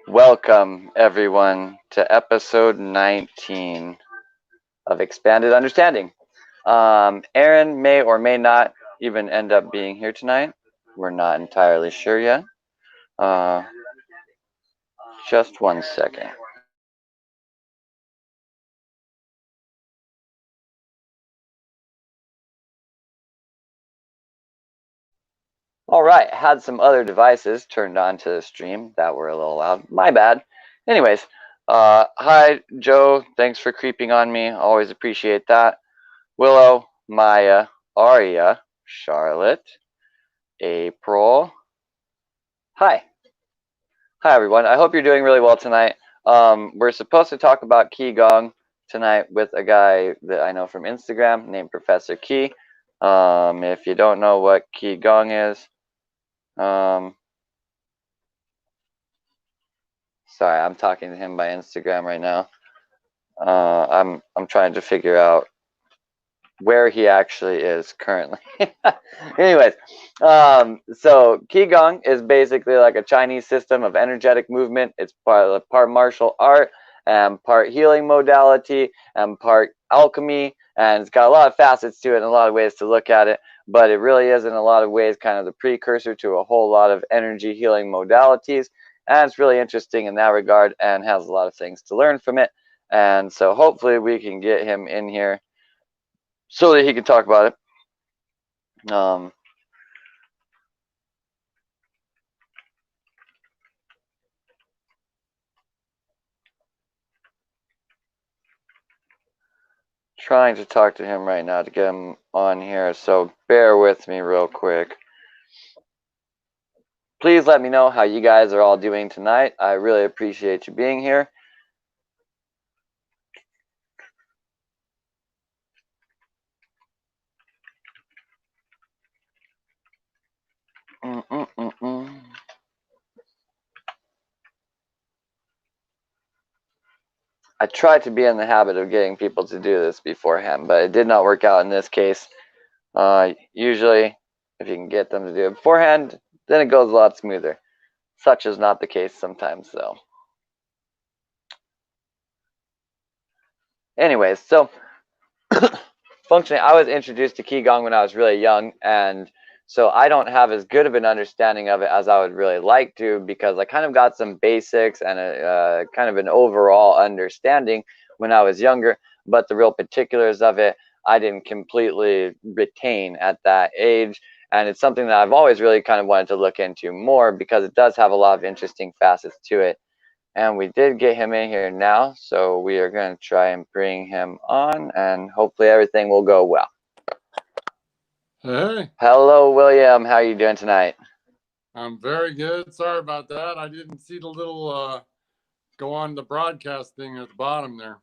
Welcome, everyone, to episode 19 of Expanded Understanding. Aaron may or may not even end up being here tonight. We're not entirely sure yet. Uh, just one second. All right, had some other devices turned on to the stream that were a little loud. My bad. Anyways, hi, Joe. Thanks for creeping on me. Always appreciate that. Willow, Maya, Aria, Charlotte, April. Hi. Hi, everyone. I hope you're doing really well tonight. We're supposed to talk about Qi Gong tonight with a guy that I know from Instagram named Professor Qi. If you don't know what Qi Gong is, um, sorry, I'm talking to him by Instagram right now. I'm trying to figure out where he actually is currently. Anyways, so Qigong is basically like a Chinese system of energetic movement. It's part martial art and part healing modality and part alchemy, and it's got a lot of facets to it and a lot of ways to look at it. But it really is in a lot of ways kind of the precursor to a whole lot of energy healing modalities. And it's really interesting in that regard and has a lot of things to learn from it. And so hopefully we can get him in here so that he can talk about it. Trying to talk to him right now to get him on here, so bear with me real quick. Please let me know how you guys are all doing tonight. I really appreciate you being here. I tried to be in the habit of getting people to do this beforehand, but it did not work out in this case. Usually, if you can get them to do it beforehand, then it goes a lot smoother. Such is not the case sometimes, though. Anyways, so functionally, I was introduced to Qigong when I was really young, and so I don't have as good of an understanding of it as I would really like to, because I kind of got some basics and a kind of an overall understanding when I was younger, but the real particulars of it I didn't completely retain at that age. And it's something that I've always really kind of wanted to look into more because it does have a lot of interesting facets to it. And we did get him in here now, so we are going to try and bring him on, and hopefully everything will go well. Hey. Hello, William. How are you doing tonight? I'm very good. Sorry about that. I didn't see the little go on the broadcast thing at the bottom there.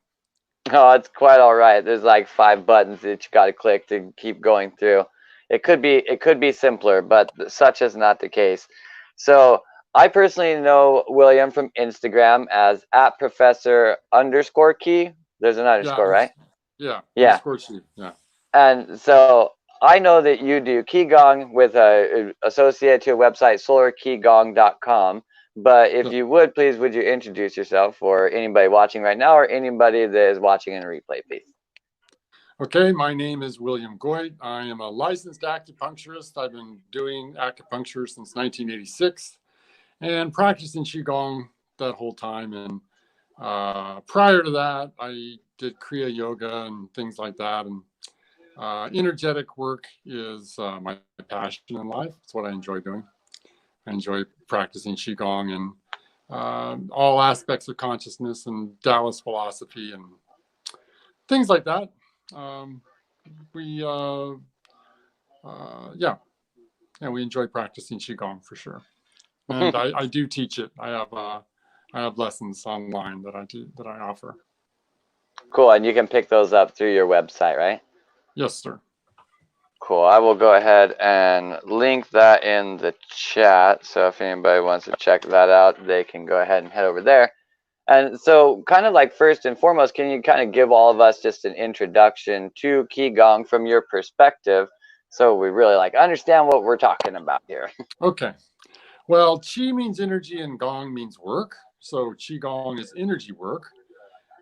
Oh, it's quite all right. There's like 5 buttons that you got to click to keep going through. It could be simpler, but such is not the case. So I personally know William from Instagram as @professor_Qi. There's an underscore, right? Yeah. Yeah. Qi. Yeah. And so I know that you do Qigong with a associated to a website, solarqigong.com. But if you would, please, would you introduce yourself for anybody watching right now or anybody that is watching in replay, please? Okay, my name is William Goit. I am a licensed acupuncturist. I've been doing acupuncture since 1986 and practicing Qigong that whole time. And prior to that, I did Kriya Yoga and things like that. And energetic work is my passion in life. It's what I enjoy doing. I enjoy practicing Qigong and all aspects of consciousness and Taoist philosophy and things like that. We enjoy practicing Qigong for sure. And I do teach it. I have lessons online that I offer. Cool, and you can pick those up through your website, right? Yes, sir. Cool. I will go ahead and link that in the chat. So if anybody wants to check that out, they can go ahead and head over there. And so kind of like first and foremost, can you kind of give all of us just an introduction to Qigong from your perspective so we really like understand what we're talking about here? Okay. Well, Qi means energy and Gong means work. So Qi Gong is energy work.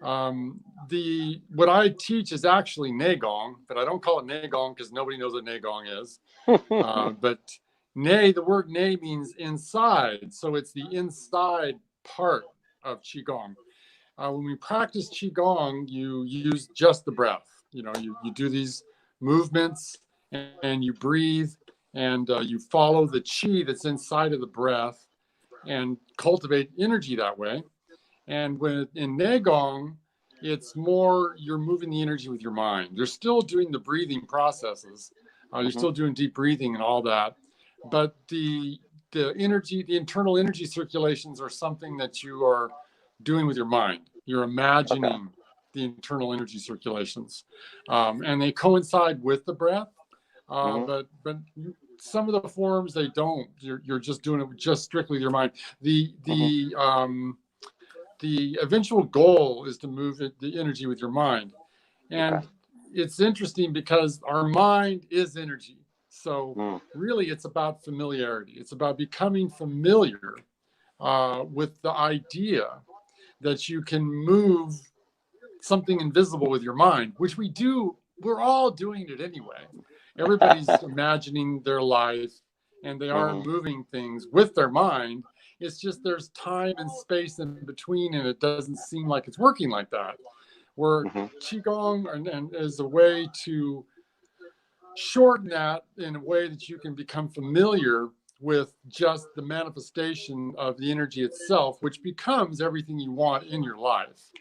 What I teach is actually Neigong, but I don't call it Neigong because nobody knows what Neigong is. But the word Ne means inside, so it's the inside part of Qigong. When we practice Qigong, you use just the breath. You do these movements and you breathe and you follow the Qi that's inside of the breath and cultivate energy that way. And when in Neigong, it's more you're moving the energy with your mind. You're still doing the breathing processes. You're still doing deep breathing and all that. But the energy, the internal energy circulations are something that you are doing with your mind. You're imagining the internal energy circulations. And they coincide with the breath. But some of the forms they don't. You're just doing it just strictly with your mind. The eventual goal is to move the energy with your mind. And it's interesting because our mind is energy. So really it's about familiarity. It's about becoming familiar with the idea that you can move something invisible with your mind, which we do. We're all doing it anyway. Everybody's imagining their life and they are moving things with their mind. It's just there's time and space in between, and it doesn't seem like it's working like that. Where Qigong and is a way to shorten that in a way that you can become familiar with just the manifestation of the energy itself, which becomes everything you want in your life.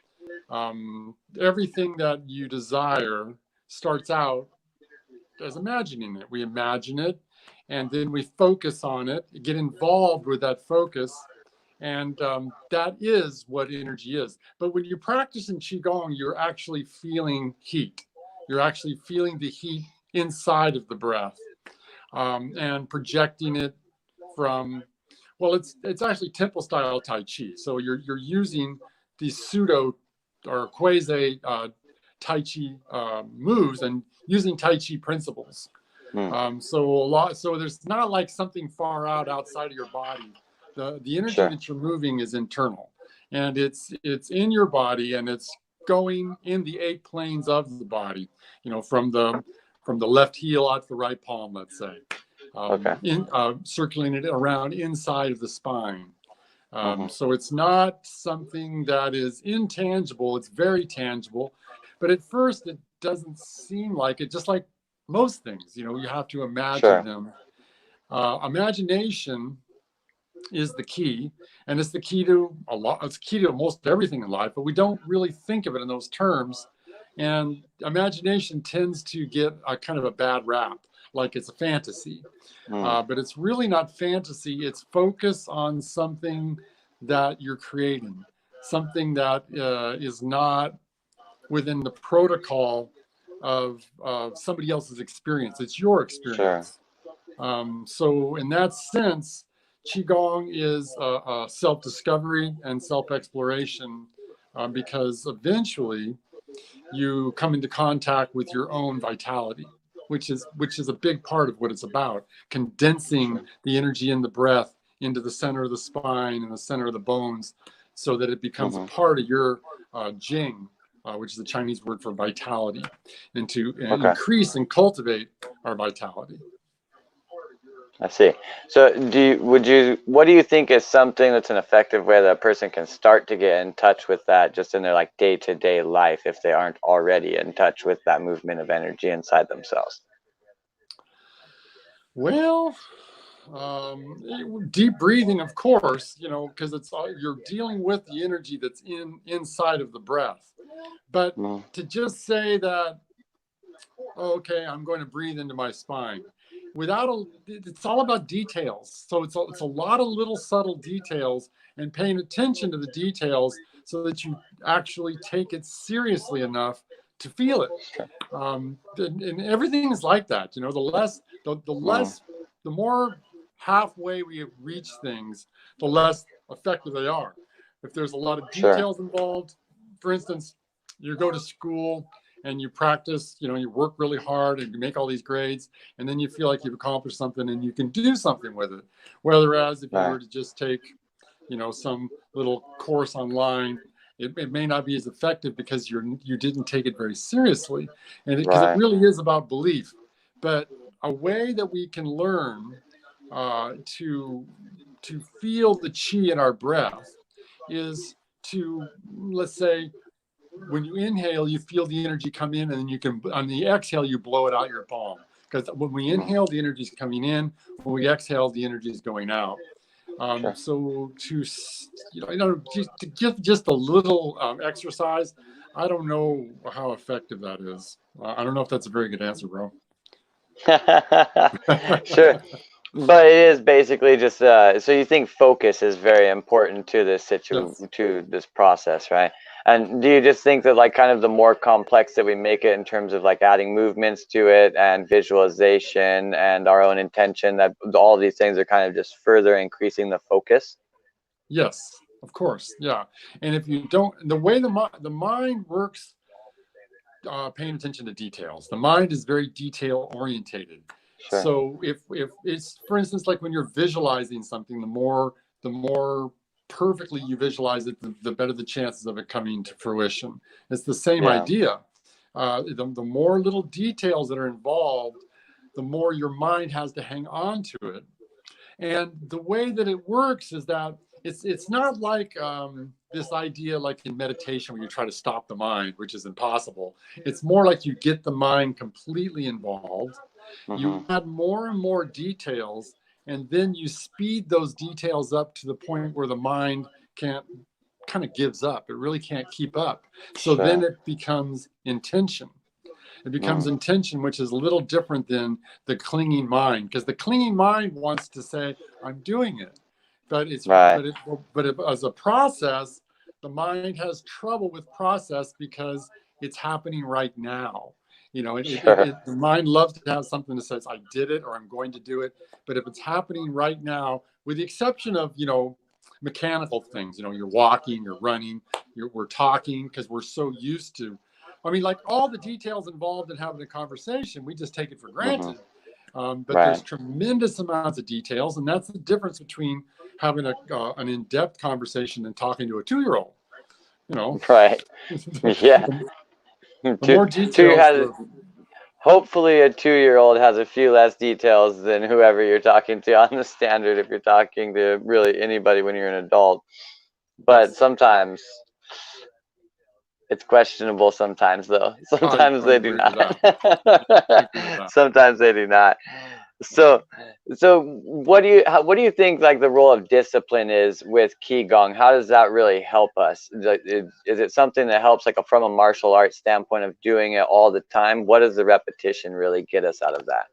Everything that you desire starts out as imagining it. We imagine it, and then we focus on it, get involved with that focus, and that is what energy is. But when you practice in Qigong, you're actually feeling heat. You're actually feeling the heat inside of the breath and projecting it from, well, it's actually temple style Tai Chi. So you're using these pseudo or quasi Tai Chi moves and using Tai Chi principles. So there's not like something far outside of your body. The energy that you're moving is internal, and it's in your body, and it's going in the 8 planes of the body. From the left heel out to the right palm, let's say. Circulating it around inside of the spine. So it's not something that is intangible. It's very tangible. But at first, it doesn't seem like it, just like most things. You have to imagine them. Imagination is the key, and it's the key to a lot. It's key to most everything in life, but we don't really think of it in those terms. And imagination tends to get a kind of a bad rap, like it's a fantasy. But it's really not fantasy. It's focus on something that you're creating, something that is not within the protocol of somebody else's experience. It's your experience. So in that sense, Qigong is a self-discovery and self-exploration because eventually you come into contact with your own vitality, which is a big part of what it's about, condensing the energy in the breath into the center of the spine and the center of the bones so that it becomes a part of your Jing, which is the Chinese word for vitality, and to increase and cultivate our vitality. I see. So what do you think is something that's an effective way that a person can start to get in touch with that just in their like day-to-day life if they aren't already in touch with that movement of energy inside themselves? Well, deep breathing, of course, because you're dealing with the energy that's inside of the breath. But to just say that, okay, I'm going to breathe into my spine, it's all about details. So it's a lot of little subtle details, and paying attention to the details so that you actually take it seriously enough to feel it. And everything is like that. The more halfway we reach things, the less effective they are. If there's a lot of details involved, for instance, you go to school and you practice, you work really hard and you make all these grades, and then you feel like you've accomplished something and you can do something with it. Whereas if you were to just take, some little course online, it may not be as effective because you didn't take it very seriously, and because it Right. really is about belief. But a way that we can learn to feel the chi in our breath is to, let's say, when you inhale, you feel the energy come in, and then you can, on the exhale, you blow it out your palm. Because when we Mm, inhale, the energy is coming in. When we exhale, the energy is going out. sure. So to give just a little exercise, I don't know how effective that is. I don't know if that's a very good answer, bro. Sure. But it is basically just so you think focus is very important to Yes. to this process, right? And do you just think that like kind of the more complex that we make it in terms of like adding movements to it and visualization and our own intention, that all these things are kind of just further increasing the focus? Yes, of course. Yeah. And if you don't, the way the mind works, paying attention to details. The mind is very detail orientated. Sure. So if it's, for instance, like when you're visualizing something, the more perfectly you visualize it, the better the chances of it coming to fruition. It's the same Yeah. idea. The more little details that are involved, the more your mind has to hang on to it. And the way that it works is that it's not like this idea like in meditation where you try to stop the mind, which is impossible. It's more like you get the mind completely involved. Hmm. You add more and more details, and then you speed those details up to the point where the mind can't kind of gives up. It really can't keep up. So then Sure. it becomes intention. It becomes Mm. intention, which is a little different than the clinging mind, because the clinging mind wants to say, "I'm doing it," but it's Right. but it but it, as a process, the mind has trouble with process because it's happening right now. Sure. The mind loves to have something that says, "I did it," or "I'm going to do it," but if it's happening right now, with the exception of mechanical things, you're walking, you're running, we're talking because we're so used to, I mean, like all the details involved in having a conversation, we just take it for Hmm. granted. But there's Right. tremendous amounts of details, and that's the difference between having an in-depth conversation and talking to a 2-year-old. You know, Right. Yeah. the, the Two more two details, has hopefully a 2-year-old has a few less details than whoever you're talking to on the standard if you're talking to really anybody when you're an adult. But yes, sometimes it's questionable sometimes though. Sometimes I they do agree with not. that. I agree with that. Sometimes they do not. Yeah. So what do you think like the role of discipline is with Qi Gong? How does that really help us? Is it something that helps like from a martial arts standpoint of doing it all the time? What does the repetition really get us out of that?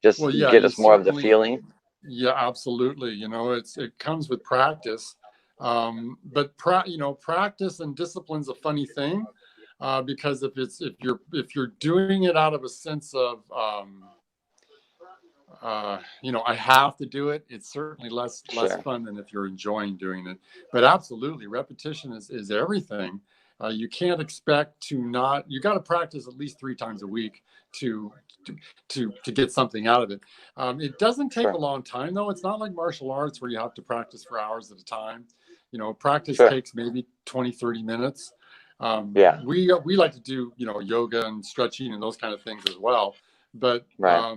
Just Well, yeah, get you us more of the certainly, feeling? yeah, absolutely. It comes with practice, but practice and discipline's a funny thing, because if you're doing it out of a sense of I have to do it, it's certainly less Sure. fun than if you're enjoying doing it. But absolutely, repetition is everything. You can't expect to not. You got to practice at least 3 times a week to to to get something out of it. It doesn't take a Sure. long time though. It's not like martial arts where you have to practice for hours at a time. Practice Sure. takes maybe 20-30 minutes. Yeah. We like to do yoga and stretching and those kind of things as well, but Right.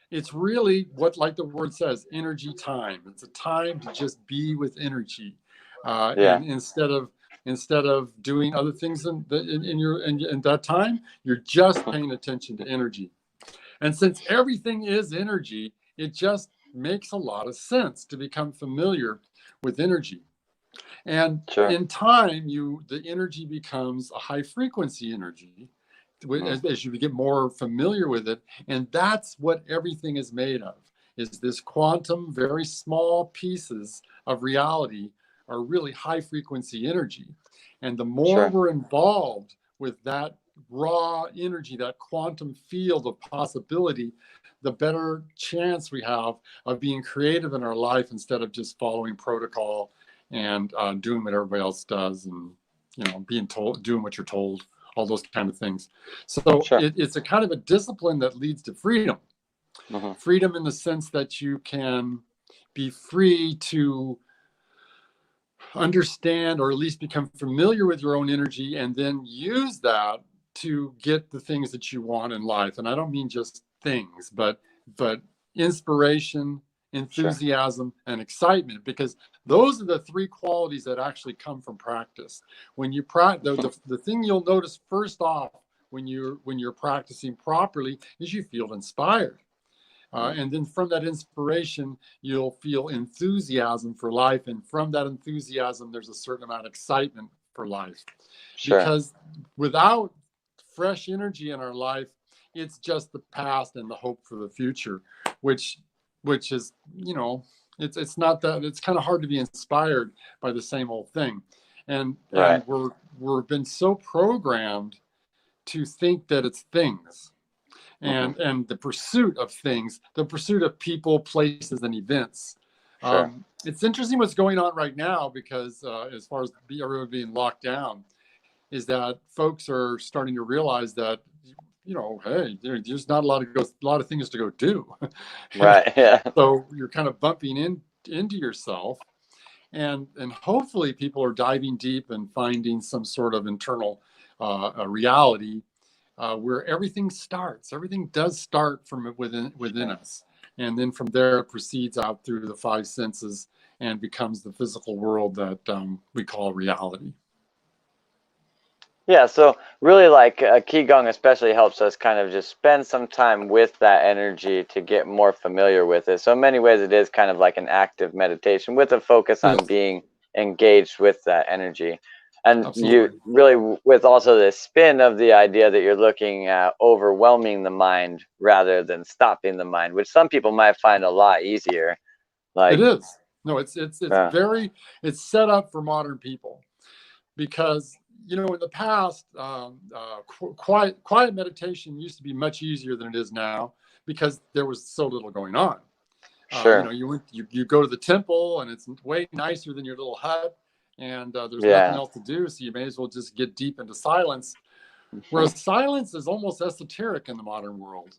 it's really what, like the word says, energy time. It's a time to just be with energy, Yeah. and instead of doing other things in that time, you're just paying attention to energy. And since everything is energy, it just makes a lot of sense to become familiar with energy. And Sure. in time, the energy becomes a high frequency energy Mm. as you get more familiar with it. And that's what everything is made of, is this quantum, very small pieces of reality are really high frequency energy. And the more Sure. we're involved with that raw energy, that quantum field of possibility, the better chance we have of being creative in our life instead of just following protocol and doing what everybody else does, and being told, doing what you're told, all those kind of things. So Sure. it's a kind of a discipline that leads to freedom. Hmm. Freedom in the sense that you can be free to understand or at least become familiar with your own energy, and then use that to get the things that you want in life. And I don't mean just things, but inspiration, Sure. enthusiasm, and excitement, because those are the three qualities that actually come from practice. When you practice, the thing you'll notice first off when you're practicing properly is you feel inspired. And then from that inspiration, you'll feel enthusiasm for life. And from that enthusiasm, there's a certain amount of excitement for life. Sure. Because without fresh energy in our life, it's just the past and the hope for the future, which is, it's not that, it's kind of hard to be inspired by the same old thing. And Right. we're been so programmed to think that it's things, Hmm. and the pursuit of things, the pursuit of people, places, and events. Sure. It's interesting what's going on right now, because as far as everyone being locked down, is that folks are starting to realize that, hey, there's not a lot of things to go do. Right. Yeah. So you're kind of bumping into yourself, and hopefully people are diving deep and finding some sort of internal reality, where everything starts. Everything does start from within Sure. us, and then from there it proceeds out through the five senses and becomes the physical world that we call reality. Yeah, so really like Qigong especially helps us kind of just spend some time with that energy to get more familiar with it. So in many ways it is kind of like an active meditation with a focus on Yes, being engaged with that energy. And you absolutely. really with also the spin of the idea that you're looking at overwhelming the mind rather than stopping the mind, which some people might find a lot easier. It Like, is. No, it's uh, very, it's set up for modern people, because in the past, quiet meditation used to be much easier than it is now, because there was so little going on. sure. You go to the temple, and it's way nicer than your little hut, and there's nothing Yeah. else to do, so you may as well just get deep into silence. Whereas silence is almost esoteric in the modern world.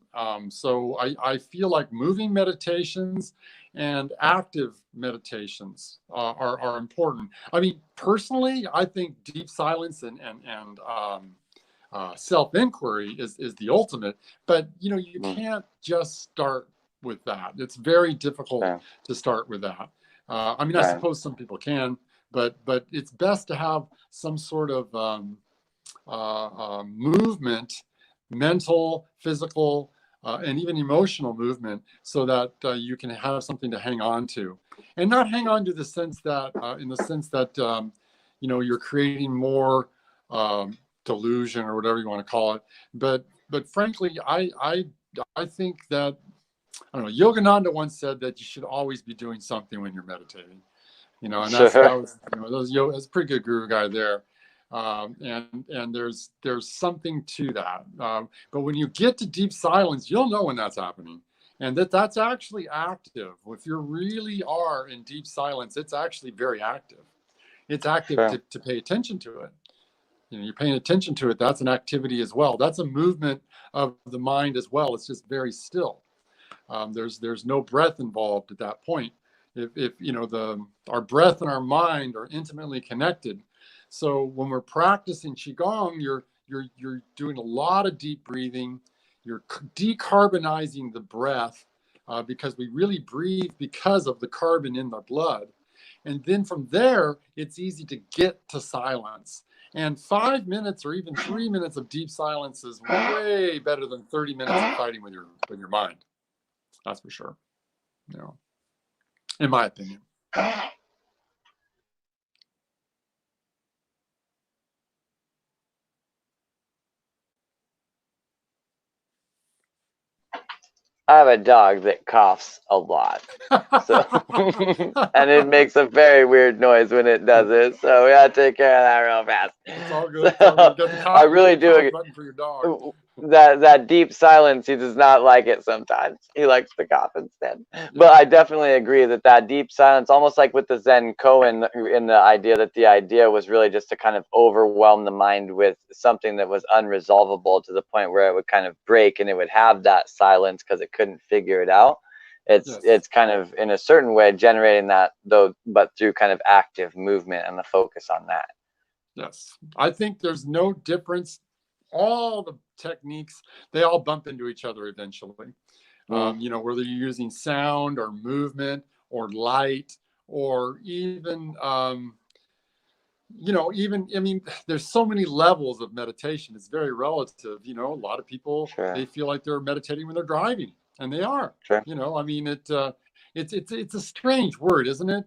So I feel like moving meditations and active meditations are important. I mean, personally, I think deep silence and self inquiry is the ultimate. But you Mm, can't just start with that. It's very difficult sure. to start with that. I mean, I Right. suppose some people can, but it's best to have some sort of movement, mental, physical, and even emotional movement, so that you can have something to hang on to, and not hang on to the sense that, in the sense that, you're creating more delusion, or whatever you want to call it. But frankly, I think that, I don't know. Yogananda once said that you should always be doing something when you're meditating. And that Sure. was, that's a pretty good guru guy there. And there's something to that. But when you get to deep silence, you'll know when that's happening, and that's actually active. If you really are in deep silence, it's actually very active. It's active Sure. to pay attention to it. You're paying attention to it. That's an activity as well. That's a movement of the mind as well. It's just very still. There's no breath involved at that point. If the our breath and our mind are intimately connected. So when we're practicing qigong, you're doing a lot of deep breathing. You're decarbonizing the breath, because we really breathe because of the carbon in the blood. And then from there, it's easy to get to silence. And 5 minutes or even 3 minutes of deep silence is way better than 30 minutes of fighting with your mind. That's for sure. You know, in my opinion. I have a dog that coughs a lot. So, and it makes a very weird noise when it does it. So we gotta take care of that real fast. It's all good. It's all good. So I You got really the cough do button for your dog. that deep silence. He does not like it sometimes. He likes to cough instead. Yeah. But I definitely agree that deep silence, almost like with the Zen koan, in the idea that the idea was really just to kind of overwhelm the mind with something that was unresolvable to the point where it would kind of break and it would have that silence because it couldn't figure it out. Yes. it's kind of in a certain way generating that though, but through kind of active movement and the focus on that. Yes. I think there's no difference. All the techniques, they all bump into each other eventually. Mm, Whether you're using sound or movement or light or even, I mean, there's so many levels of meditation. It's very relative. A lot of people, they sure, feel like they're meditating when they're driving, and they are. sure, I mean, it's a strange word, isn't it?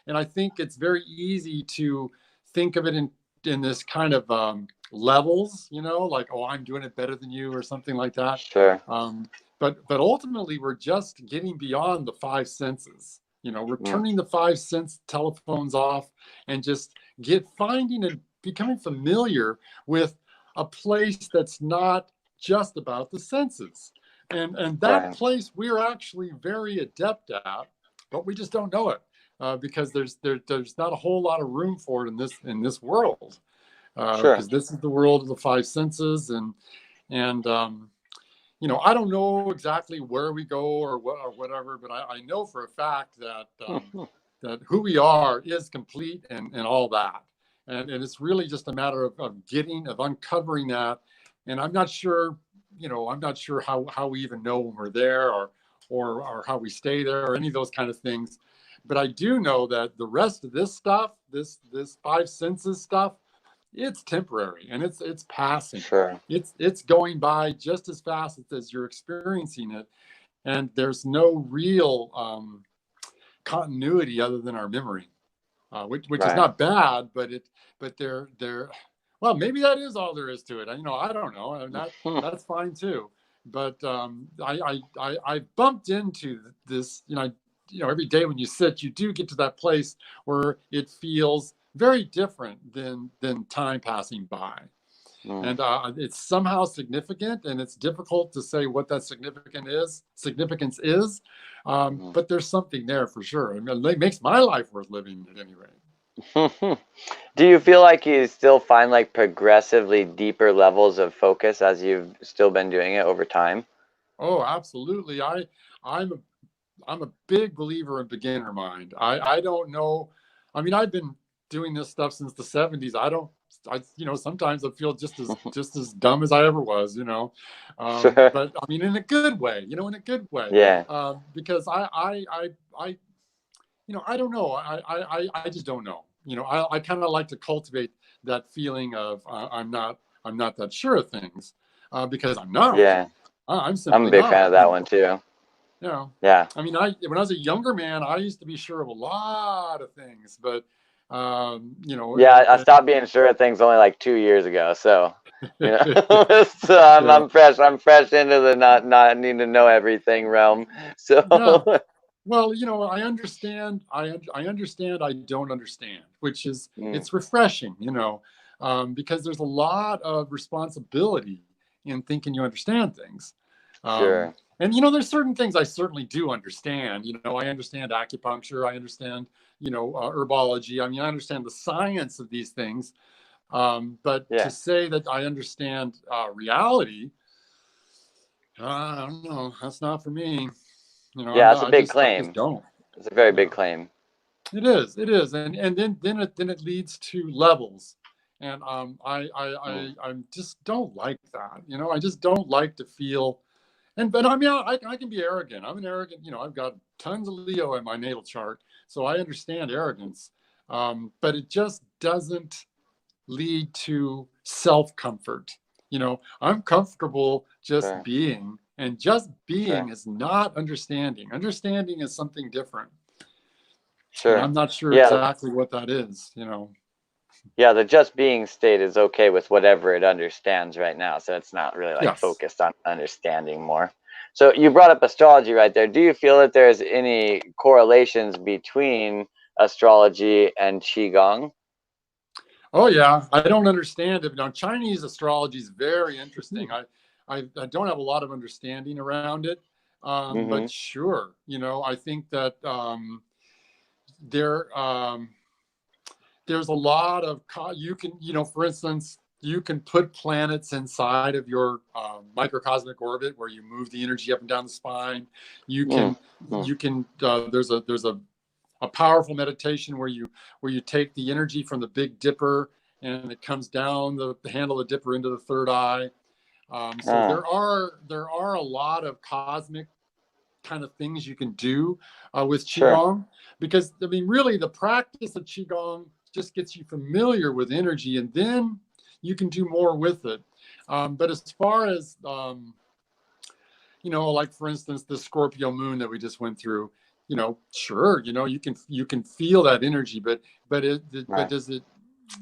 And I think it's very easy to think of it in this kind of levels. Like, oh, I'm doing it better than you, or something like that. sure, Um, but ultimately, we're just getting beyond the five senses. We're mm, turning the five sense telephones off and just finding and becoming familiar with a place that's not just about the senses. And that right, place we're actually very adept at, but we just don't know it, because there's not a whole lot of room for it in this world, sure, because this is the world of the five senses. And I don't know exactly where we go or whatever, but I know for a fact that who we are is complete, and all that. And it's really just a matter of uncovering that. And I'm not sure how we even know when we're there, or how we stay there, or any of those kind of things. But I do know that the rest of this stuff, this five senses stuff, it's temporary, and it's passing. sure, It's going by just as fast as you're experiencing it, and there's no real continuity other than our memory, which is right, not bad, but they're well, maybe that is all there is to it. I don't know, and mm, that's fine too. But I bumped into this. Every day when you sit, you do get to that place where it feels very different than time passing by. mm, And it's somehow significant, and it's difficult to say what that significance is. mm. But there's something there for sure. I mean, it makes my life worth living at any rate. Do you feel like you still find like progressively deeper levels of focus as you've still been doing it over time? Oh, absolutely. I'm a I'm a big believer in beginner mind. I don't know. I mean, I've been doing this stuff since the 70s. Sometimes I feel just as dumb as I ever was. Sure. But I mean, in a good way. In a good way, Yeah. because I I don't know. I just don't know. I kind of like to cultivate that feeling of I'm not that sure of things, because I'm not. Yeah. I'm I'm a simply big fan not. of that one too. You know, Yeah. I mean, when I was a younger man, I used to be sure of a lot of things, but Yeah, I stopped being sure of things only like 2 years ago. So, so yeah, I'm fresh into the not need to know everything realm. yeah. So, Well, I understand. I understand. I don't understand, which is mm, it's refreshing, because there's a lot of responsibility in thinking you understand things. Um, sure. and there's certain things I certainly do understand. I understand acupuncture. I understand, herbology. I mean, I understand the science of these things. But to Yeah. say that I understand reality, I don't know. That's not for me. I'm Yeah, it's a not. I big just I just claim. don't. It's a very big Yeah, claim. it is. It is, and then it leads to levels, and Mm, I just don't like that. I just don't like to feel. But I mean, I can be arrogant. I'm an arrogant. I've got tons of Leo in my natal chart, so I understand arrogance. But it just doesn't lead to self comfort. I'm comfortable just sure. being, and just being Sure. is not understanding. Understanding is something different, and Sure. I'm not sure Yeah. exactly what that is. Yeah, the just being state is okay with whatever it understands right now. So it's not really like Yes. focused on understanding more. So you brought up astrology right there. Do you feel that there's any correlations between astrology and Qi Gong? Oh yeah, I don't understand it. Now Chinese astrology is very interesting. I don't have a lot of understanding around it, Mm-hmm. but sure, I think that there there's a lot of you can, for instance, you can put planets inside of your microcosmic orbit where you move the energy up and down the spine. You Mm, can mm, there's a powerful meditation where you take the energy from the Big Dipper and it comes down the handle of the dipper into the third eye. So ah, there are a lot of cosmic kind of things you can do with sure, Qigong, because I mean, really, the practice of Qigong just gets you familiar with energy, and then you can do more with it. But as far as like for instance, the Scorpio moon that we just went through, sure, you can feel that energy, but right, does it?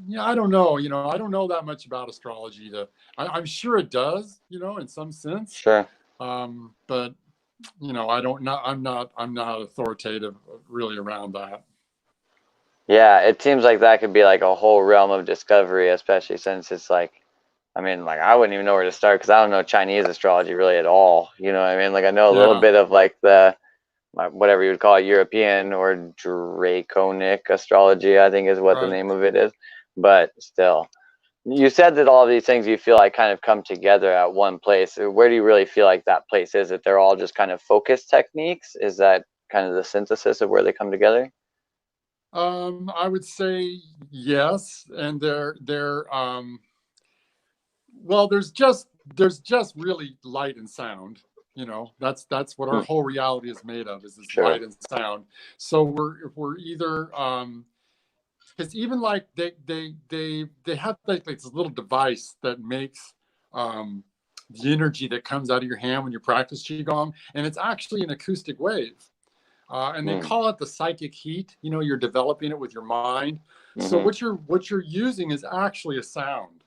Yeah, I don't know. I don't know that much about astrology. I'm sure it does, in some sense. sure. But I don't not I'm not authoritative really around that. Yeah, it seems like that could be like a whole realm of discovery, especially since it's like, I mean, like I wouldn't even know where to start because I don't know Chinese astrology really at all. You know what I mean? Like I know a little Yeah, bit of like whatever you would call it, European or Draconic astrology, I think is what the right. name of it is. But still, you said that all of these things you feel like kind of come together at one place. Where do you really feel like that place is? That they're all just kind of focus techniques? Is that kind of the synthesis of where they come together? I would say yes, and well, there's just really light and sound. That's what our Hmm, whole reality is made of, is this sure. light and sound. So we're either because even like they have like this little device that makes um, the energy that comes out of your hand when you practice qigong, and it's actually an acoustic wave, and they Hmm, call it the psychic heat. You're developing it with your mind. So mm-hmm, what you're using is actually a sound,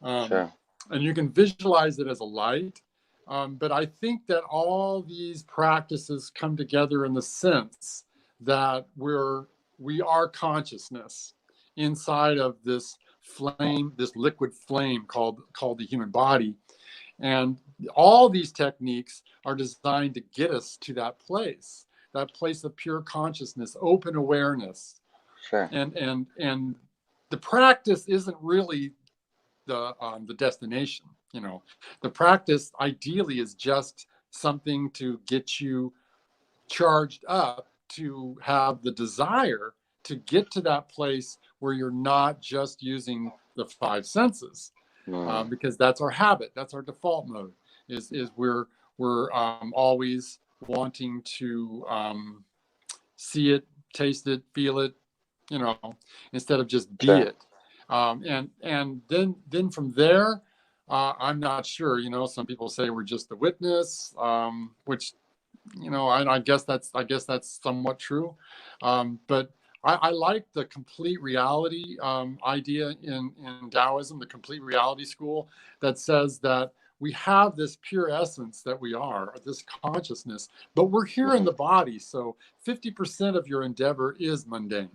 um, sure. and you can visualize it as a light. But I think that all these practices come together in the sense that we are consciousness inside of this flame, this liquid flame called the human body, and all these techniques are designed to get us to that place of pure consciousness, open awareness, Sure. and the practice isn't really the destination. The practice ideally is just something to get you charged up to have the desire to get to that place where you're not just using the five senses, Mm, because that's our habit, that's our default mode. Is we're always wanting to see it, taste it, feel it, you know, instead of just be sure. it. And then from there, I'm not sure. Some people say we're just the witness, which I guess that's somewhat true. But I like the complete reality idea in Taoism, the complete reality school that says that we have this pure essence that we are, this consciousness, but we're here in Hmm, the body. So 50% of your endeavor is mundane.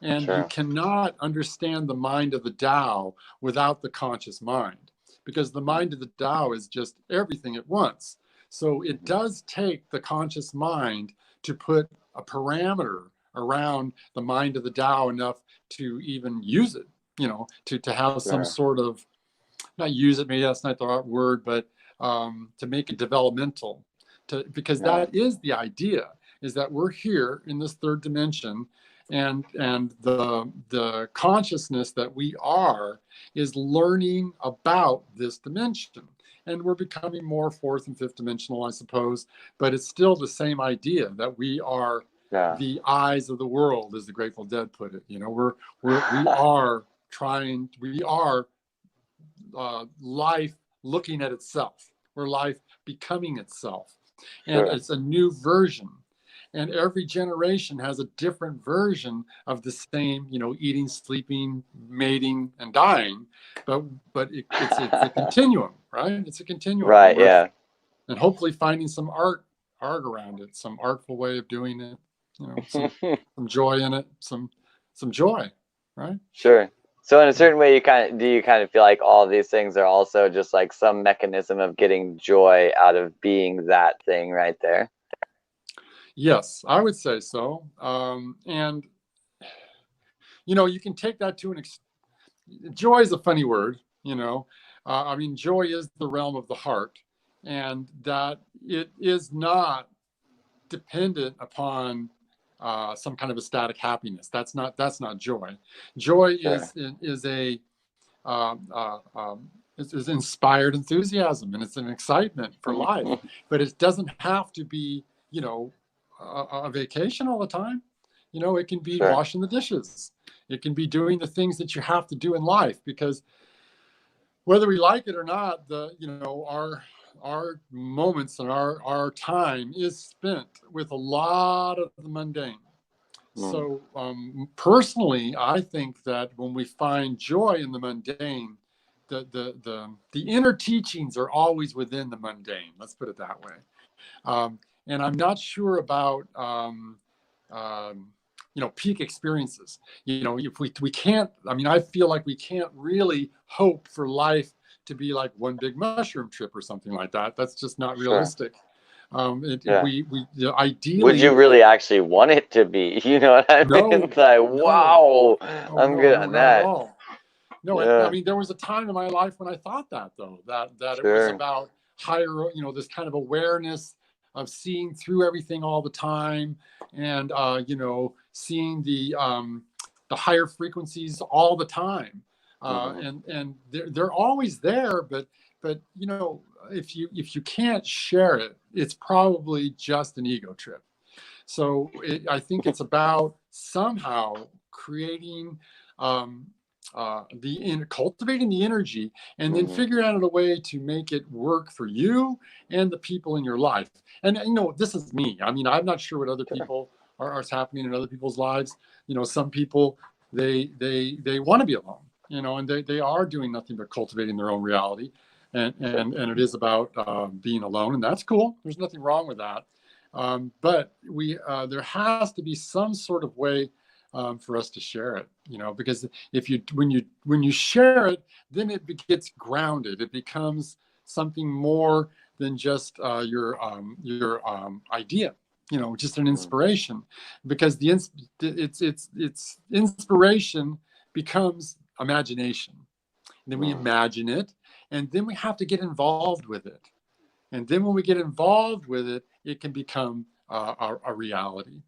And you sure. cannot understand the mind of the Tao without the conscious mind, because the mind of the Tao is just everything at once. So it Mhm, does take the conscious mind to put a parameter around the mind of the Tao enough to even use it, to have some sure. sort of, not use it, maybe that's not the right word, but to make it developmental, because Right. that is the idea, is that we're here in this third dimension, and the consciousness that we are is learning about this dimension, and we're becoming more fourth and fifth dimensional, I suppose, but it's still the same idea that we are Yeah. the eyes of the world, as the Grateful Dead put it. We are life looking at itself. We're life becoming itself. And Sure. it's a new version. And every generation has a different version of the same, eating, sleeping, mating, and dying. But it's a continuum, right? It's a continuum, and Right. Yeah. hopefully finding some art around it, some artful way of doing it. Some joy in it, some joy, right? Sure. So in a certain way, you kind of feel like all of these things are also just like some mechanism of getting joy out of being that thing right there. Yes, I would say so. And you can take that to joy is a funny word, you know. I mean, joy is the realm of the heart, and that it is not dependent upon some kind of ecstatic happiness. That's not joy. Joy Sure. is a is inspired enthusiasm, and it's an excitement for life. But it doesn't have to be, a vacation all the time. It can be Sure. washing the dishes. It can be doing the things that you have to do in life, because whether we like it or not, our moments and our time is spent with a lot of the mundane. Mm. So personally, I think that when we find joy in the mundane, the inner teachings are always within the mundane. Let's put it that way. And I'm not sure about peak experiences. If we can't, I mean, I feel like we can't really hope for life to be like one big mushroom trip or something like that. That's just not Sure. realistic. Yeah. We Would you ideally. really actually want it to be? You know what I mean? No, It's like, no, wow, oh I'm no, good no, on not at that. all. No, I Yeah. mean, there was a time in my life when I thought that, though, that it was Sure. about higher, this kind of awareness of seeing through everything all the time, and seeing the higher frequencies all the time, Hmm. and they're always there, but if you can't share it, it's probably just an ego trip. So I think it's about somehow creating um, cultivating the energy, and then Hmm. figuring out a way to make it work for you and the people in your life. And this is me. I mean, I'm not sure what other Sure. people are happening in other people's lives. Some people, they want to be alone. And they are doing nothing but cultivating their own reality. Sure. And it is about being alone, and that's cool. There's nothing wrong with that. But there has to be some sort of way for us to share it, because if you when you share it, then it gets grounded. It becomes something more than just your idea, just an Mm. inspiration, because it's inspiration becomes imagination. And then we Mm. imagine it, and then we have to get involved with it. And then when we get involved with it, it can become a reality.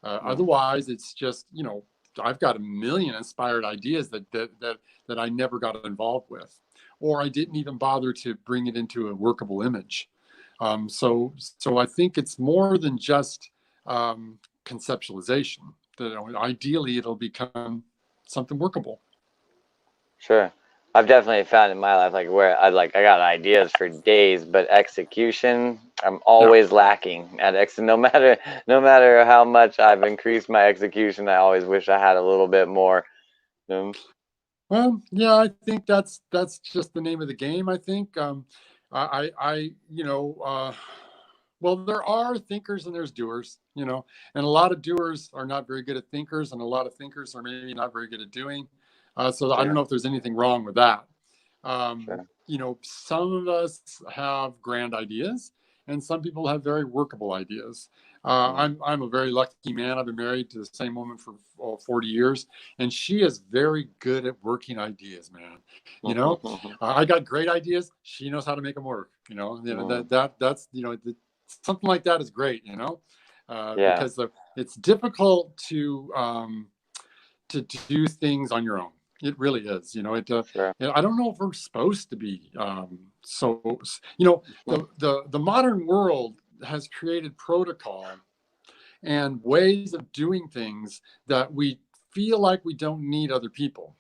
Mm. Otherwise, it's just, I've got a million inspired ideas that I never got involved with, or I didn't even bother to bring it into a workable image. So I think it's more than just conceptualization. That ideally it'll become something workable. Sure. I've definitely found in my life like where I got ideas for days, but execution, I'm Yeah. always lacking at no matter how much I've increased my execution, I always wish I had a little bit more. Um, Well, yeah, I think that's just the name of the game. I think well, there are thinkers and there's doers, and a lot of doers are not very good at thinkers, and a lot of thinkers are maybe not very good at doing. So I don't sure. know if there's anything wrong with that. Sure. Some of us have grand ideas, and some people have very workable ideas. Mm. I'm a very lucky man. I've been married to the same woman for 40 years, and she is very good at working ideas, man. I got great ideas. She knows how to make them work. Mm. That's something like that is great. Yeah. Because it's difficult to do things on your own. It really is. Sure. I don't know if we're supposed to be so. The modern world has created protocol and ways of doing things that we feel like we don't need other people.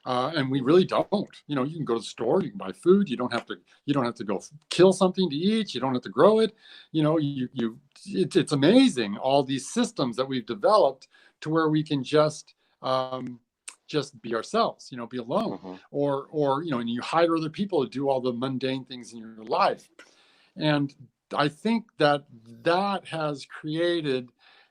And we Mm. really don't. You can go to the store, you can buy food. You don't have to go kill something to eat. You don't have to grow it. It's amazing all these systems that we've developed to where we can just be ourselves. Be alone, Mhm. and you hire other people to do all the mundane things in your life. And I think that has created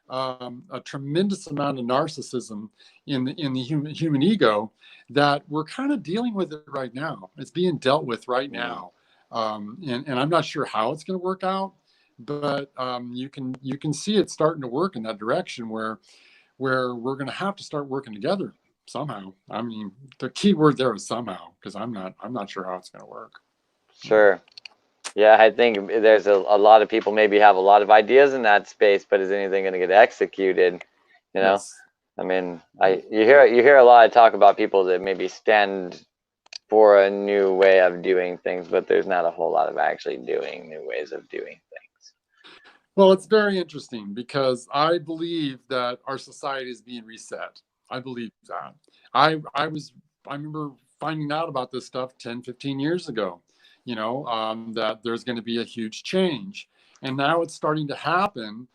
a tremendous amount of narcissism in the human ego that we're kind of dealing with it right now. It's being dealt with right Mm. now, and I'm not sure how it's going to work out, but you can see it starting to work in that direction where we're going to have to start working together. somehow. I mean, the key word there is somehow, because I'm not sure how it's going to work. Sure. Yeah, I think there's a lot of people maybe have a lot of ideas in that space, but is anything going to get executed? You know, Yes. I mean, you hear a lot of talk about people that maybe stand for a new way of doing things, but there's not a whole lot of actually doing new ways of doing things. Well, it's very interesting because I believe that our society is being reset. I believe that. I remember finding out about this stuff 10, 15 years ago, that there's going to be a huge change. And now it's starting to happen.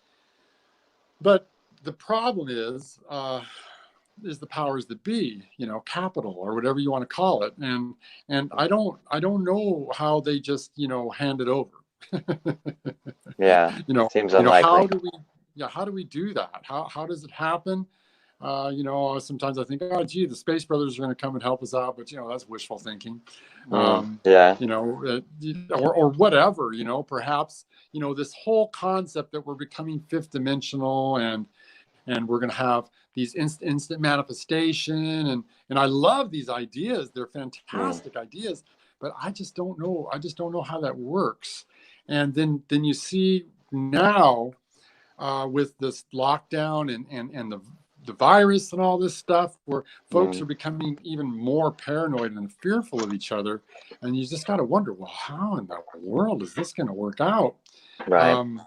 But the problem is the powers that be, capital or whatever you want to call it. And I don't know how they just, hand it over. Yeah, seems How unlikely. do we, yeah, how do we do that? How does it happen? Sometimes I think, oh, gee, the Space Brothers are going to come and help us out, but that's wishful thinking. Yeah. Or whatever, perhaps, this whole concept that we're becoming fifth dimensional and we're going to have these instant manifestation and I love these ideas. They're Mm, fantastic ideas, but I just don't know how that works. And then you see now with this lockdown and the virus and all this stuff where folks mm, are becoming even more paranoid and fearful of each other, and you just got to wonder, well, how in the world is this going to work out? right. um,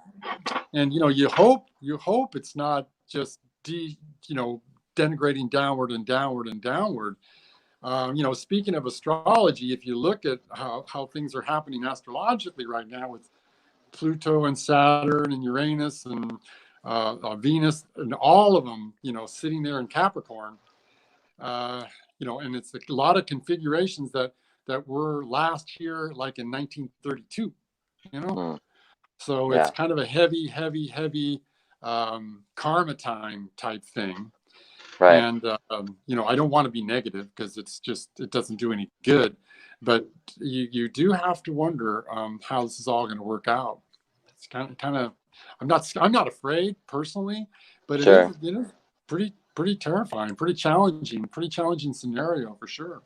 and you hope it's not just you know denigrating downward and downward and downward. Speaking of astrology, if you look at how things are happening astrologically right now with Pluto and Saturn and Uranus and Venus and all of them, sitting there in Capricorn, and it's a lot of configurations that were last here, like in 1932, you know. Mm, So it's yeah, kind of a heavy, heavy, heavy karma time type thing. right. And, I don't want to be negative because it doesn't do any good. But you do have to wonder how this is all going to work out. It's kind of, I'm not afraid personally, but it is, Sure. pretty terrifying, pretty challenging scenario for sure.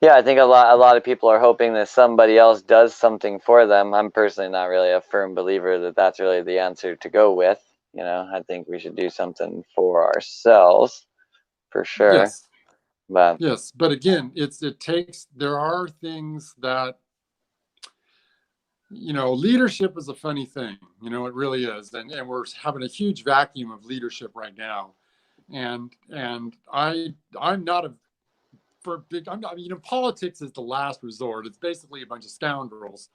Yeah, I think a lot of people are hoping that somebody else does something for them. I'm personally not really a firm believer that that's really the answer to go with. I think we should do something for ourselves for sure. Yes. But Yes. But again, there are things that, leadership is a funny thing. It really is. And we're having a huge vacuum of leadership right now. And I'm not a for big. I'm not. Politics is the last resort. It's basically a bunch of scoundrels.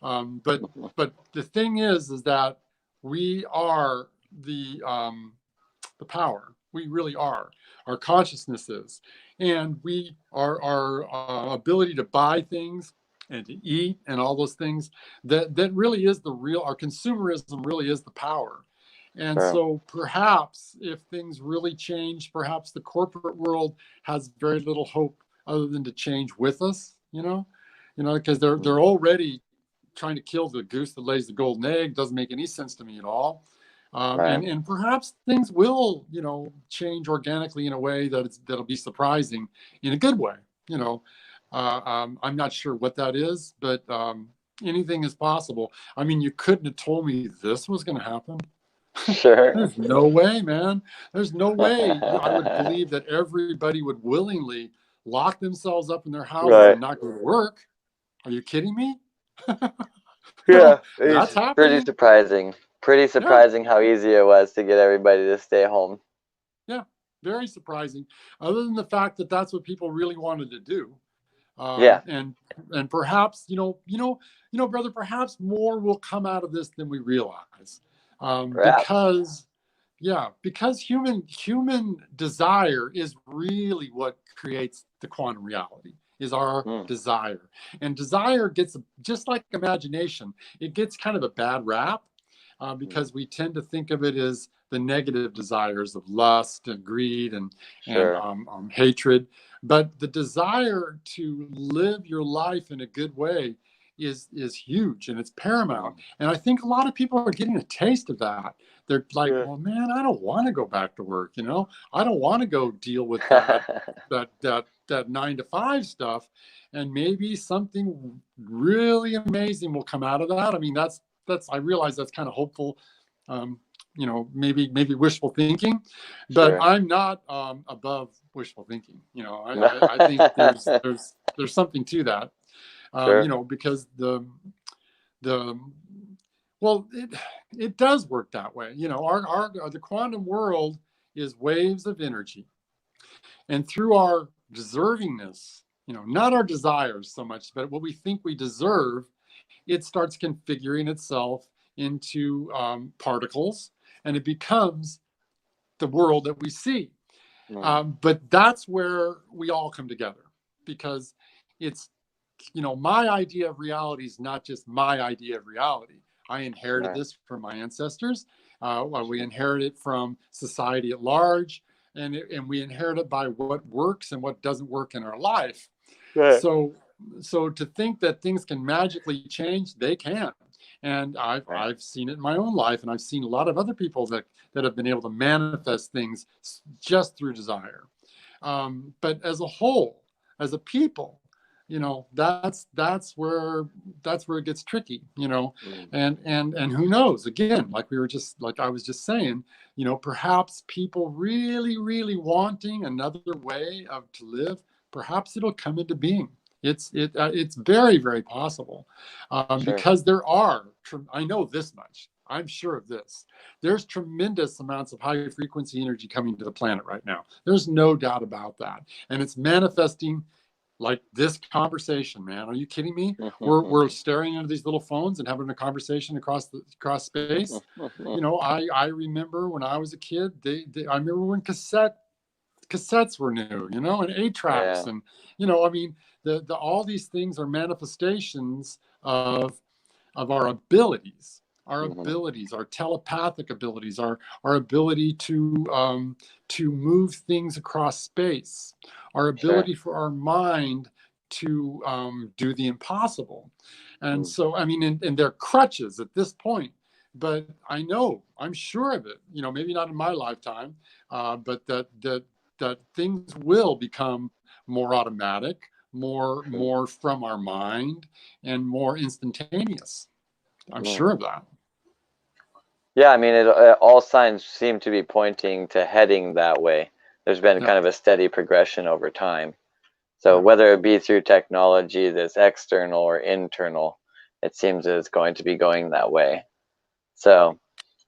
But the thing is that we are the power. We really are. Our consciousness is, and our ability to buy things and to eat and all those things, that really is the real. Our consumerism really is the power. And sure. so perhaps if things really change, perhaps the corporate world has very little hope other than to change with us, because they're already trying to kill the goose that lays the golden egg. Doesn't make any sense to me at all. Right. And perhaps things will, change organically in a way that'll be surprising in a good way. You know, I'm not sure what that is, but anything is possible. I mean, you couldn't have told me this was going to happen. Sure. There's no way, man. There's no way I would believe that everybody would willingly lock themselves up in their houses Right. and not go to work. Are you kidding me? Yeah, That's it's pretty happening. surprising. Pretty Yeah. surprising how easy it was to get everybody to stay home. Yeah. Very surprising. Other than the fact that that's what people really wanted to do. Yeah, And perhaps, brother, perhaps more will come out of this than we realize. perhaps. Because human desire is really what creates the quantum reality, is our Mm, desire. And desire gets, just like imagination, it gets kind of a bad rap, mm, because we tend to think of it as the negative desires of lust and greed and sure. hatred. But the desire to live your life in a good way is huge, and it's paramount. And I think a lot of people are getting a taste of that. They're like, Yeah. well, man, I don't want to go back to work. I don't want to go deal with that 9 to 5 stuff. And maybe something really amazing will come out of that. I mean, that's I realize that's kind of hopeful. Um, maybe wishful thinking, but Sure. I'm not above wishful thinking. I think there's something to that. Sure. Because the well, it does work that way. Our the quantum world is waves of energy, and through our deservingness, not our desires so much, but what we think we deserve, it starts configuring itself into particles, and it becomes the world that we see. Mm. But that's where we all come together, because it's, my idea of reality is not just my idea of reality. I inherited Right. this from my ancestors. We inherit it from society at large, and we inherit it by what works and what doesn't work in our life. Right. So, so to think that things can magically change, they can. And Right. I've seen it in my own life, and I've seen a lot of other people that have been able to manifest things just through desire. But as a whole, as a people, that's where it gets tricky. Mm. And who knows? Again, like I was just saying, perhaps people really, really wanting another way of to live, perhaps it'll come into being. It's very, very possible, Sure. because I know this much. I'm sure of this. There's tremendous amounts of high frequency energy coming to the planet right now. There's no doubt about that, and it's manifesting like this conversation. Man, are you kidding me? We're staring into these little phones and having a conversation across space. I remember when I was a kid. I remember when cassettes were new, and 8 tracks, Yeah. and I mean, the all these things are manifestations of our Hmm. abilities, our telepathic abilities, our ability to move things across space, our Sure. ability for our mind to do the impossible. And Mm. so, I mean, and they're crutches at this point, but I'm sure of it. Maybe not in my lifetime, but that things will become more automatic, Sure. more from our mind, and more instantaneous. I'm Mm. sure of that. Yeah, I mean, all signs seem to be pointing to heading that way. There's been Yeah, kind of a steady progression over time. So yeah, whether it be through technology that's external or internal, it seems that it's going to be going that way. So,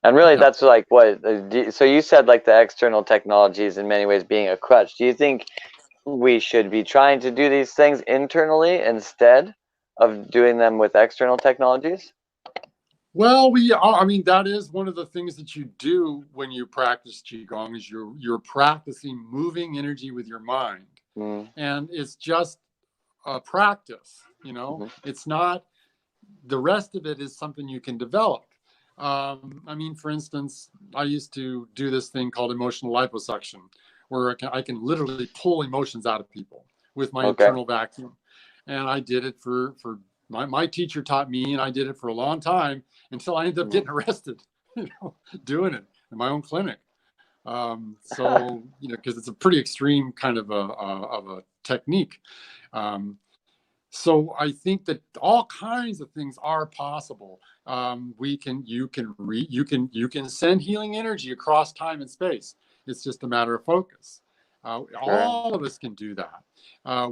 and really, yeah. that's like what. So you said like the external technologies in many ways being a crutch. Do you think we should be trying to do these things internally instead of doing them with external technologies? Well, I mean, that is one of the things that you do when you practice qigong, is you're practicing moving energy with your mind, Mm. and it's just a practice. Hmm. It's not. The rest of it is something you can develop. I mean, for instance, I used to do this thing called emotional liposuction, where I can literally pull emotions out of people with my Okay. internal vacuum. And I did it for my teacher taught me, and I did it for a long time until I ended up Mm. getting arrested, doing it in my own clinic. So, because it's a pretty extreme kind of a technique. Um, so I think that all kinds of things are possible. You can send healing energy across time and space. It's just a matter of focus. Sure. All of us can do that.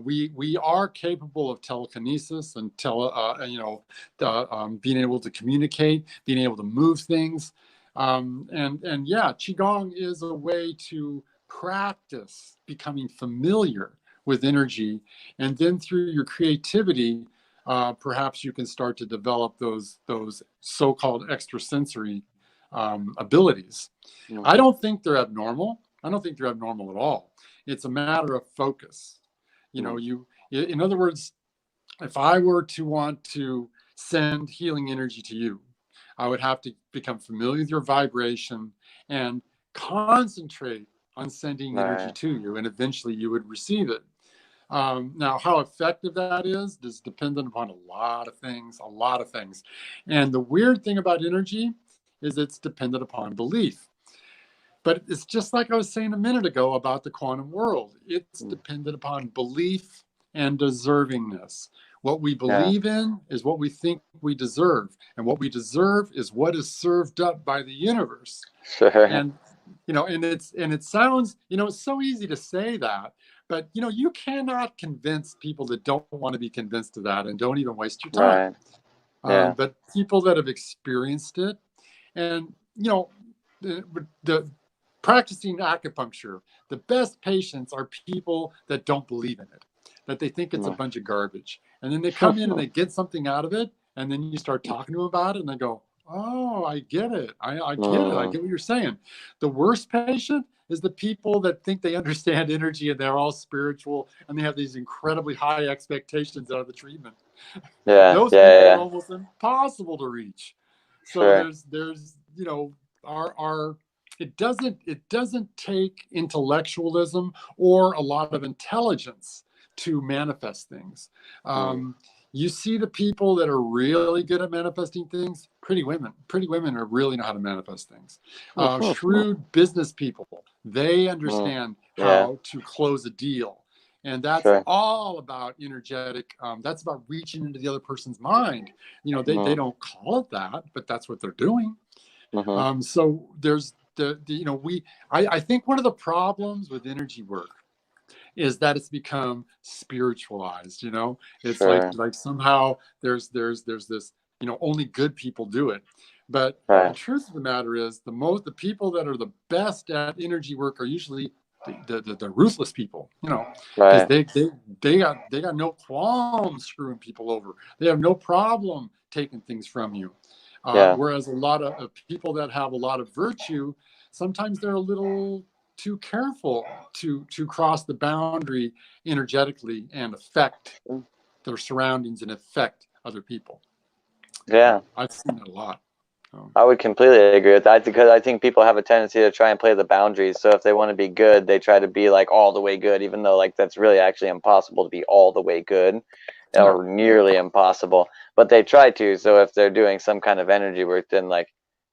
We are capable of telekinesis and being able to communicate, being able to move things. And yeah, qigong is a way to practice becoming familiar with energy, and then through your creativity, perhaps you can start to develop those so-called extrasensory abilities. Mm. I don't think they're abnormal. I don't think they're abnormal at all. It's a matter of focus. Mm. In other words, if I were to want to send healing energy to you, I would have to become familiar with your vibration and concentrate on sending energy Right. to you, and eventually you would receive it. Now, how effective that is dependent upon a lot of things. And the weird thing about energy is it's dependent upon belief. But it's just like I was saying a minute ago about the quantum world. It's dependent upon belief and deservingness. What we Yeah. believe in is what we think we deserve. And what we deserve is what is served up by the universe. Sure. And and it sounds, it's so easy to say that, but you cannot convince people that don't want to be convinced of that, and don't even waste your time. Right. Yeah. But people that have experienced it, and the practicing acupuncture, the best patients are people that don't believe in it, that they think it's a bunch of garbage, and then they come in and they get something out of it, and then you start talking to them about it, and they go, "Oh, I get it. I get it. I get what you're saying." The worst patient is the people that think they understand energy and they're all spiritual and they have these incredibly high expectations out of the treatment. Yeah. Those Yeah. people are Yeah. almost impossible to reach. So Sure. there's our it doesn't take intellectualism or a lot of intelligence to manifest things. Mm. You see the people that are really good at manifesting things. Pretty women are really know how to manifest things. Shrewd business people, they Mm. understand Yeah. how to close a deal, and that's Sure. all about energetic. That's about reaching into the other person's mind. They Mm. don't call it that, but that's what they're doing. Mm-hmm. So there's I think one of the problems with energy work is that it's become spiritualized. It's Sure. like somehow there's this, only good people do it. But the Right. truth of the matter is, the people that are the best at energy work are usually the ruthless people, because Right. they got no qualms screwing people over. They have no problem taking things from you. Yeah. Whereas a lot of people that have a lot of virtue, sometimes they're a little too careful to cross the boundary energetically and affect their surroundings and affect other people. Yeah. I've seen that a lot. I would completely agree with that because I think people have a tendency to try and play the boundaries. So if they want to be good, they try to be like all the way good, even though like that's really actually impossible to be all the way good Yeah. or nearly impossible. But they try to. So if they're doing some kind of energy work, then like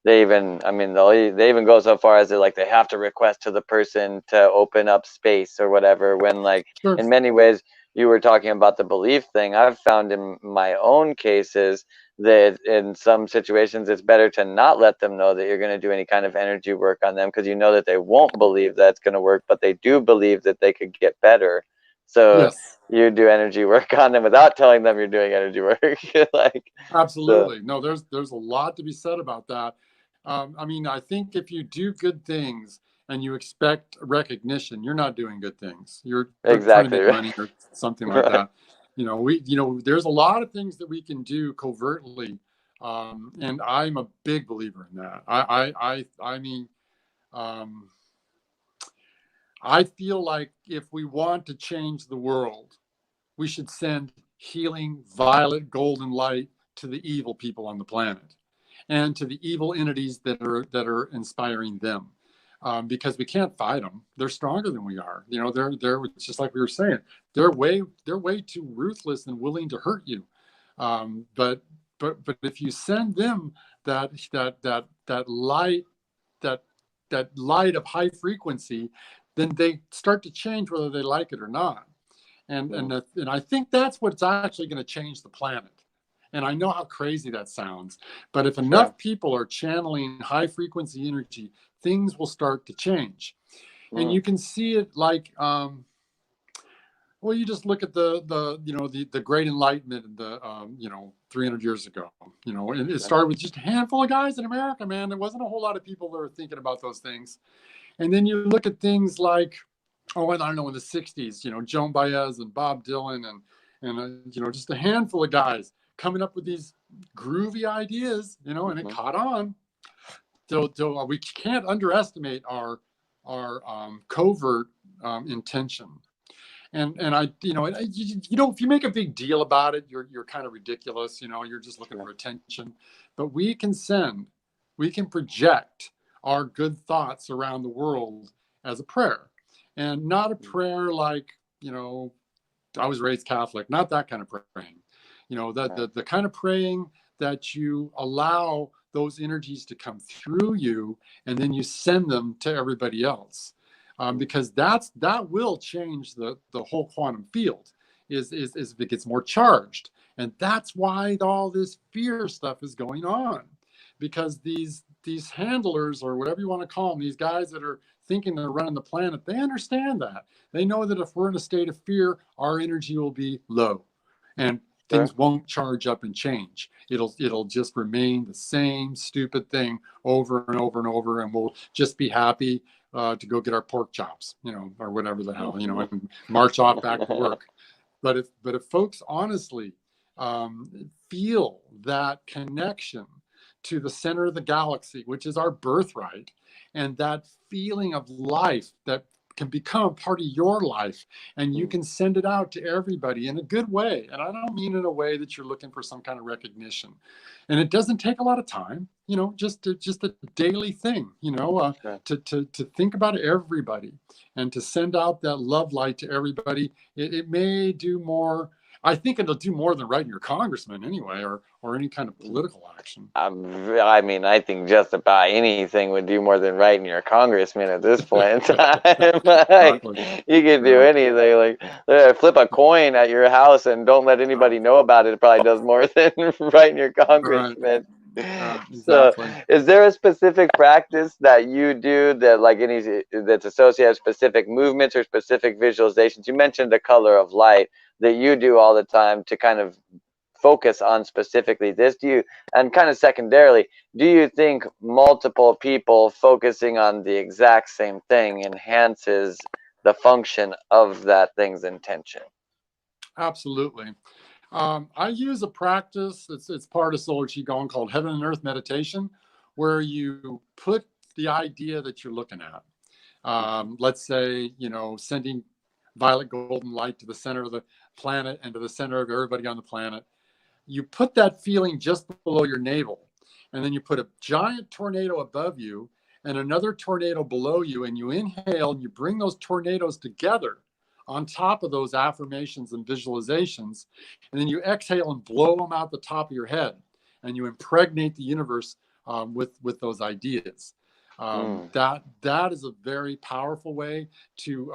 they even, I mean, they even go so far as they have to request to the person to open up space or whatever. When like Sure. in many ways you were talking about the belief thing, I've found in my own cases that in some situations it's better to not let them know that you're going to do any kind of energy work on them because you know that they won't believe that's going to work, but they do believe that they could get better. So Yes. you do energy work on them without telling them you're doing energy work. Like, so Absolutely. No, there's a lot to be said about that. I mean, I think if you do good things and you expect recognition, you're not doing good things. You're trying to exactly make right. money or something like Right. that. There's a lot of things that we can do covertly, and I'm a big believer in that. I mean, um, I feel like if we want to change the world, we should send healing violet golden light to the evil people on the planet and to the evil entities that are inspiring them, because we can't fight them. They're stronger than we are. They're just like we were saying, they're way too ruthless and willing to hurt you. But if you send them that light, that that light of high frequency, then they start to change whether they like it or not. And I think that's what's actually going to change the planet. And I know how crazy that sounds, but if Sure. enough people are channeling high frequency energy, things will start to change. And Mm. you can see it like, well, you just look at the Great Enlightenment in the 300 years ago. And it Sure. started with just a handful of guys in America, man. There wasn't a whole lot of people that were thinking about those things. And then you look at things like, oh, I don't know, in the 60s, Joan Baez and Bob Dylan and just a handful of guys coming up with these groovy ideas, and it Mm-hmm. caught on. So we can't underestimate our covert intention. And if you make a big deal about it, you're kind of ridiculous. You're just looking Yeah. for attention. But we can project our good thoughts around the world as a prayer, and not a prayer like, I was raised Catholic, not that kind of praying. You know, the kind of praying that you allow those energies to come through you, and then you send them to everybody else, because that will change the whole quantum field. Is if it gets more charged, and that's why all this fear stuff is going on, because these handlers, or whatever you want to call them, these guys that are thinking they're running the planet, they understand that. They know that if we're in a state of fear, our energy will be low, and Sure. things won't charge up and change. It'll just remain the same stupid thing over and over and over, and we'll just be happy to go get our pork chops, you know, or whatever the hell, you know, and march off back to work. But if folks honestly feel that connection to the center of the galaxy, which is our birthright, and that feeling of life that can become part of your life, and you can send it out to everybody in a good way. And I don't mean in a way that you're looking for some kind of recognition. And it doesn't take a lot of time, you know, just a daily thing, you know, Sure. to think about everybody and to send out that love light to everybody. It may do more. I think it'll do more than writing your congressman anyway, or any kind of political action. I mean, I think just about anything would do more than writing your congressman at this point in time. Like, Exactly. you can do Yeah. anything. Like, flip a coin at your house and don't let anybody know about it. It probably does more than writing your Right. congressman. So, Exactly. is there a specific practice that you do that, like that's associated with specific movements or specific visualizations? You mentioned the color of light that you do all the time to kind of focus on specifically this. Do you, and kind of secondarily, do you think multiple people focusing on the exact same thing enhances the function of that thing's intention? Absolutely. I use a practice. It's part of Solar Qi Gong called Heaven and Earth Meditation, where you put the idea that you're looking at. Let's say, you know, sending violet golden light to the center of the planet and to the center of everybody on the planet. You put that feeling just below your navel, and then you put a giant tornado above you and another tornado below you, and you inhale and you bring those tornadoes together on top of those affirmations and visualizations, and then you exhale and blow them out the top of your head, and you impregnate the universe with those ideas. That is a very powerful way to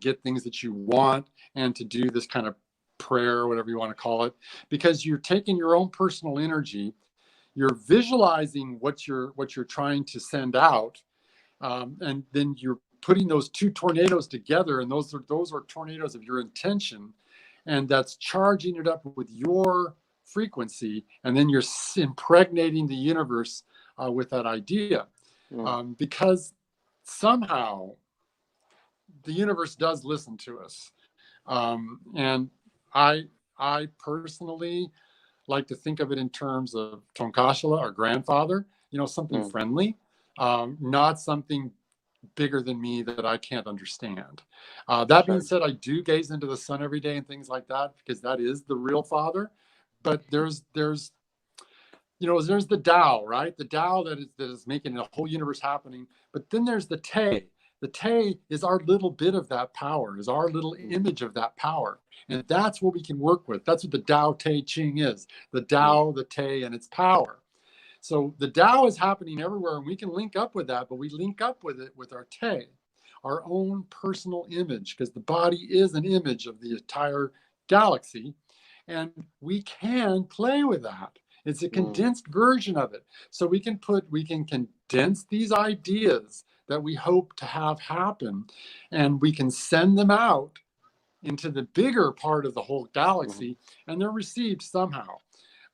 get things that you want, and to do this kind of prayer, whatever you want to call it, because you're taking your own personal energy, you're visualizing what you're trying to send out, and then you're putting those two tornadoes together, and those are tornadoes of your intention, and that's charging it up with your frequency, and then you're impregnating the universe with that idea, because somehow the universe does listen to us. And I personally like to think of it in terms of Tonkashala, our grandfather, you know, something friendly, not something bigger than me that I can't understand. That being Sure. said, I do gaze into the sun every day and things like that, because that is the real father. But there's you know, there's the Tao, right? The Tao that is making the whole universe happening. But then there's the Te. The Te is our little bit of that power, is our little image of that power. And that's what we can work with. That's what the Tao Te Ching is. The Tao, the Te, and its power. So the Tao is happening everywhere, and we can link up with that, but we link up with it with our Te, our own personal image, because the body is an image of the entire galaxy. And we can play with that. It's a condensed version of it. So we can condense these ideas that we hope to have happen, and we can send them out into the bigger part of the whole galaxy, and they're received somehow.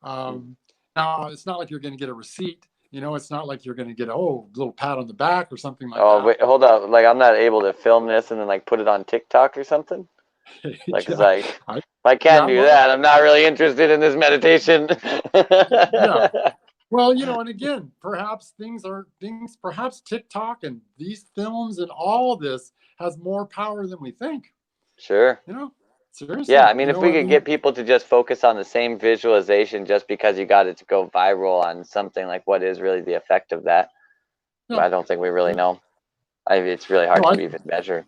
Now, it's not like you're going to get a receipt. You know, it's not like you're going to get a little pat on the back or something like Oh, that. wait, hold up. Like, I'm not able to film this and then, like, put it on TikTok or something? Like, it's Yeah, like, if I, I can't yeah, do well, that, I'm not really interested in this meditation. yeah. Well, you know, and again, perhaps TikTok and these films and all this has more power than we think. Sure. You know, Yeah, seriously. I mean, You if know, we I could mean, get people to just focus on the same visualization just because you got it to go viral on something, like, what is really the effect of that? yeah, I don't think we really yeah. know. It's really hard No, to even measure.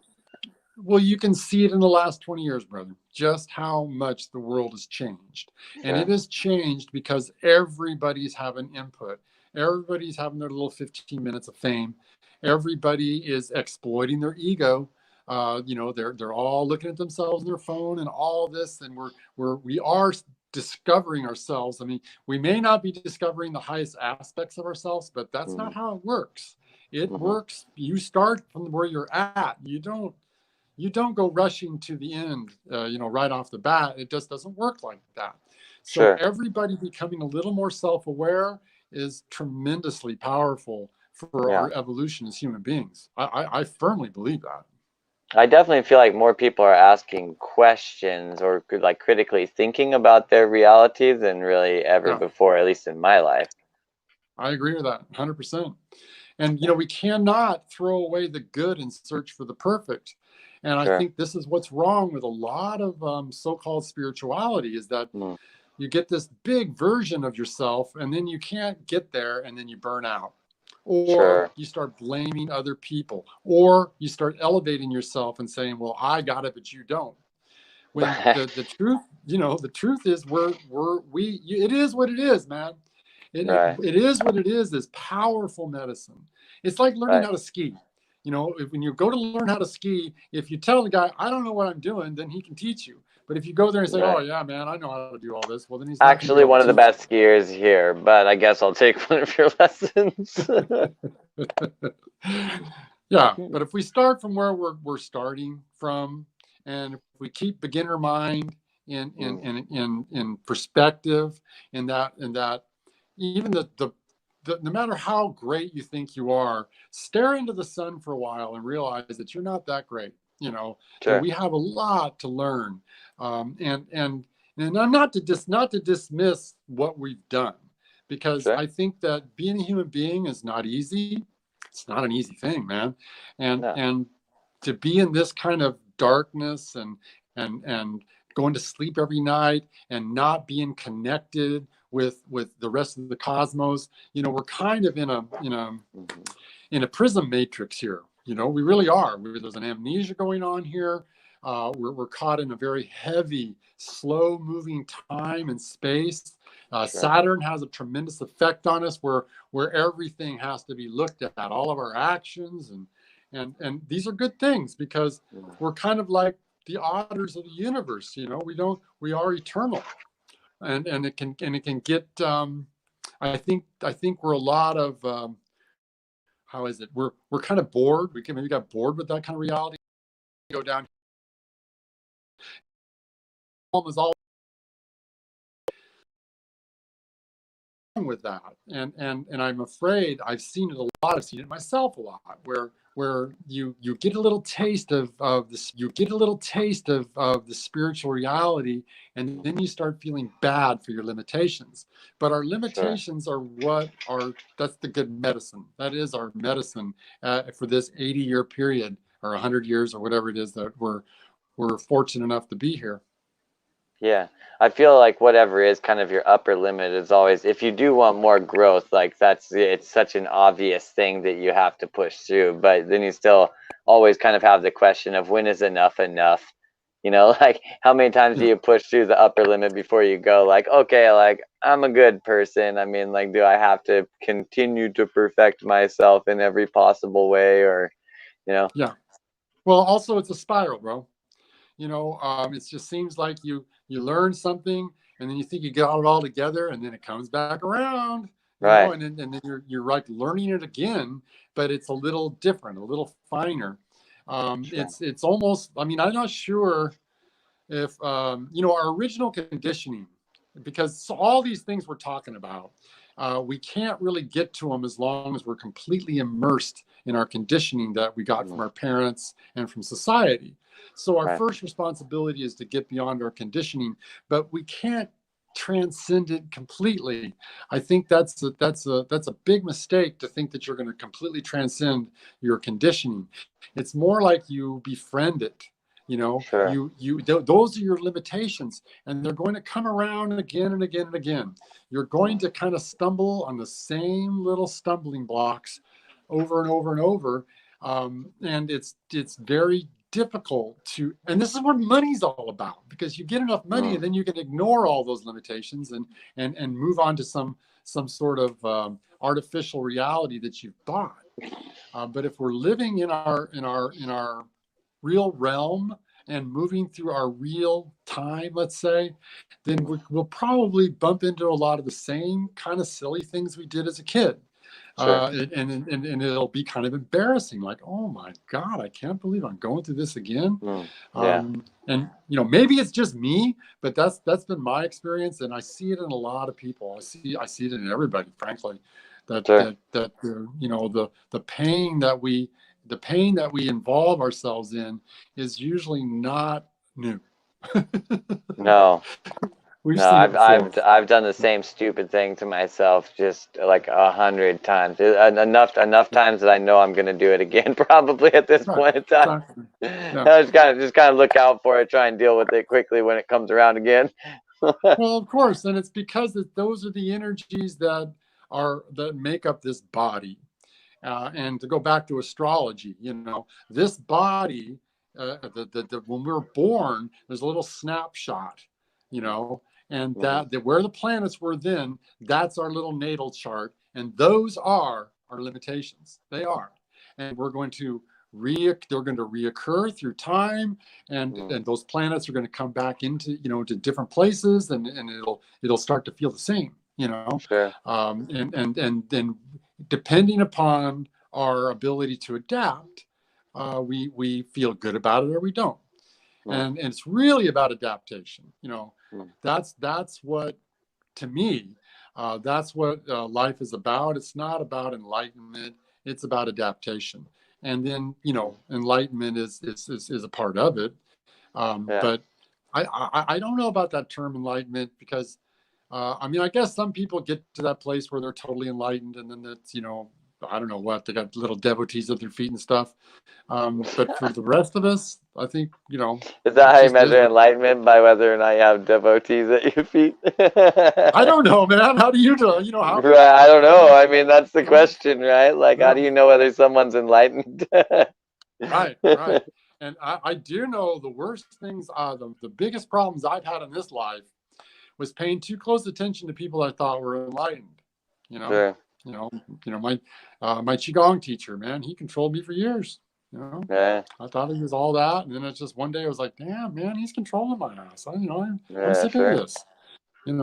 Well, you can see it in the last 20 years, brother, just how much the world has changed. And it Sure. has changed because everybody's having input. Everybody's having their little 15 minutes of fame. Everybody is exploiting their ego. They're all looking at themselves on their phone and all this, and we are discovering ourselves. I mean, we may not be discovering the highest aspects of ourselves, but that's Mm-hmm. not how it works. It Mm-hmm. works. You start from where you're at. You don't go rushing to the end, right off the bat. It just doesn't work like that. So Sure. everybody becoming a little more self-aware is tremendously powerful for Yeah. our evolution as human beings. I firmly believe that. I definitely feel like more people are asking questions or like critically thinking about their reality than really ever Yeah, before, at least in my life. I agree with that 100%. And we cannot throw away the good and search for the perfect. And I Sure. think this is what's wrong with a lot of so-called spirituality, is that Mm. you get this big version of yourself and then you can't get there, and then you burn out, or Sure. you start blaming other people, or you start elevating yourself and saying, well, I got it but you don't, when the truth, the truth is, it is what it is, man. Right. It is what it is powerful medicine. It's like learning Right. how to ski. When you go to learn how to ski, if you tell the guy, I don't know what I'm doing, then he can teach you. But if you go there and say, oh Right. yeah, man, I know how to do all this, well, then he's not going to be Actually, able one of to the teach best skiers here, but I guess I'll take one of your lessons. you. Yeah, but if we start from where we're starting from, and if we keep beginner mind Mm. in perspective, in that even no matter how great you think you are, stare into the sun for a while and realize that you're not that great. That Sure. we have a lot to learn, and not to dismiss what we've done, because Sure. I think that being a human being is not easy. It's not an easy thing, man. No. And to be in this kind of darkness, and going to sleep every night and not being connected with the rest of the cosmos, we're kind of Hmm. in a prism matrix here. We really are. There's an amnesia going on here. We're caught in a very heavy, slow moving time and space. Sure. Saturn has a tremendous effect on us, where everything has to be looked at, all of our actions, and these are good things, because Mm. we're kind of like the otters of the universe. We are eternal, and it can get. I think we're a lot of. How is it? We're kind of bored. We maybe got bored with that kind of reality. Go down. Home is all with that, and I'm afraid I've seen it a lot. I've seen it myself a lot, where you get a little taste of this, you get a little taste of the spiritual reality, and then you start feeling bad for your limitations. But our Sure. limitations are what are that's the good medicine. That is our medicine, for this 80-year period, or 100 years, or whatever it is that we're fortunate enough to be here. Yeah, I feel like whatever is kind of your upper limit is always, if you do want more growth, like it's such an obvious thing that you have to push through, but then you still always kind of have the question of when is enough enough? Like how many times do Yeah. you push through the upper limit before you go like, okay, like I'm a good person. I mean, like, do I have to continue to perfect myself in every possible way, or, you know? Yeah. Well, also it's a spiral, bro. It just seems like you learn something, and then you think you got it all together, and then it comes back around, Right. and then you're like learning it again, but it's a little different, a little finer. Sure. It's almost, I mean, I'm not sure if our original conditioning, because all these things we're talking about, we can't really get to them as long as we're completely immersed in our conditioning that we got Mm. from our parents and from society. So our Right. first responsibility is to get beyond our conditioning, but we can't transcend it completely. I think that's a big mistake, to think that you're going to completely transcend your conditioning. It's more like you befriend it. Sure. Those are your limitations, and they're going to come around again and again and again. You're going Mm. to kind of stumble on the same little stumbling blocks over and over and over. And it's very difficult to, and this is what money's all about, because you get enough money Mm. and then you can ignore all those limitations and move on to some sort of artificial reality that you've bought. But if we're living in our real realm and moving through our real time, let's say, then we'll probably bump into a lot of the same kind of silly things we did as a kid. Sure. And it'll be kind of embarrassing, like, oh my God, I can't believe I'm going through this again. Mm. Yeah. And maybe it's just me, but that's been my experience, and I see it in a lot of people. I see it in everybody, frankly, that Sure. that the pain that we involve ourselves in is usually not new. No. We've No, seen it I've before. I've I've done the same stupid thing to myself just like 100 times. Enough times that I know I'm gonna do it again, probably at this Right. point in time. Exactly. Yeah. I just kind of look out for it, try and deal with it quickly when it comes around again. Well, of course, and it's because those are the energies that make up this body. And to go back to astrology, this body, when we're born, there's a little snapshot, you know, and Hmm. that where the planets were then, that's our little natal chart, and those are our limitations. They are, and they're going to reoccur through time, and those planets are going to come back into different places, and it'll start to feel the same, Sure. and then depending upon our ability to adapt, we feel good about it or we don't. Mm. And it's really about adaptation. Mm. That's what, to me, that's what life is about. It's not about enlightenment. It's about adaptation. And then, enlightenment is a part of it. Yeah. But I don't know about that term enlightenment, because I mean, I guess some people get to that place where they're totally enlightened, and then that's, I don't know what, they got little devotees at their feet and stuff. But for the rest of us, I think, Is that it how you just is measure what. enlightenment, by whether or not you have devotees at your feet? I don't know, man. How do you do? How Right, I don't how do know. you? I mean, that's the Huh? question, right? Like, how Yeah, do you know whether someone's enlightened? right, right. And I do know the worst things, the biggest problems I've had in this life was paying too close attention to people I thought were enlightened. You know, Sure. you know, my Qi Gong teacher, man, he controlled me for years. Yeah. I thought he was all that, and then it's just one day I was like, damn, man, he's controlling my ass. I'm Yeah. sick of Sure. this. And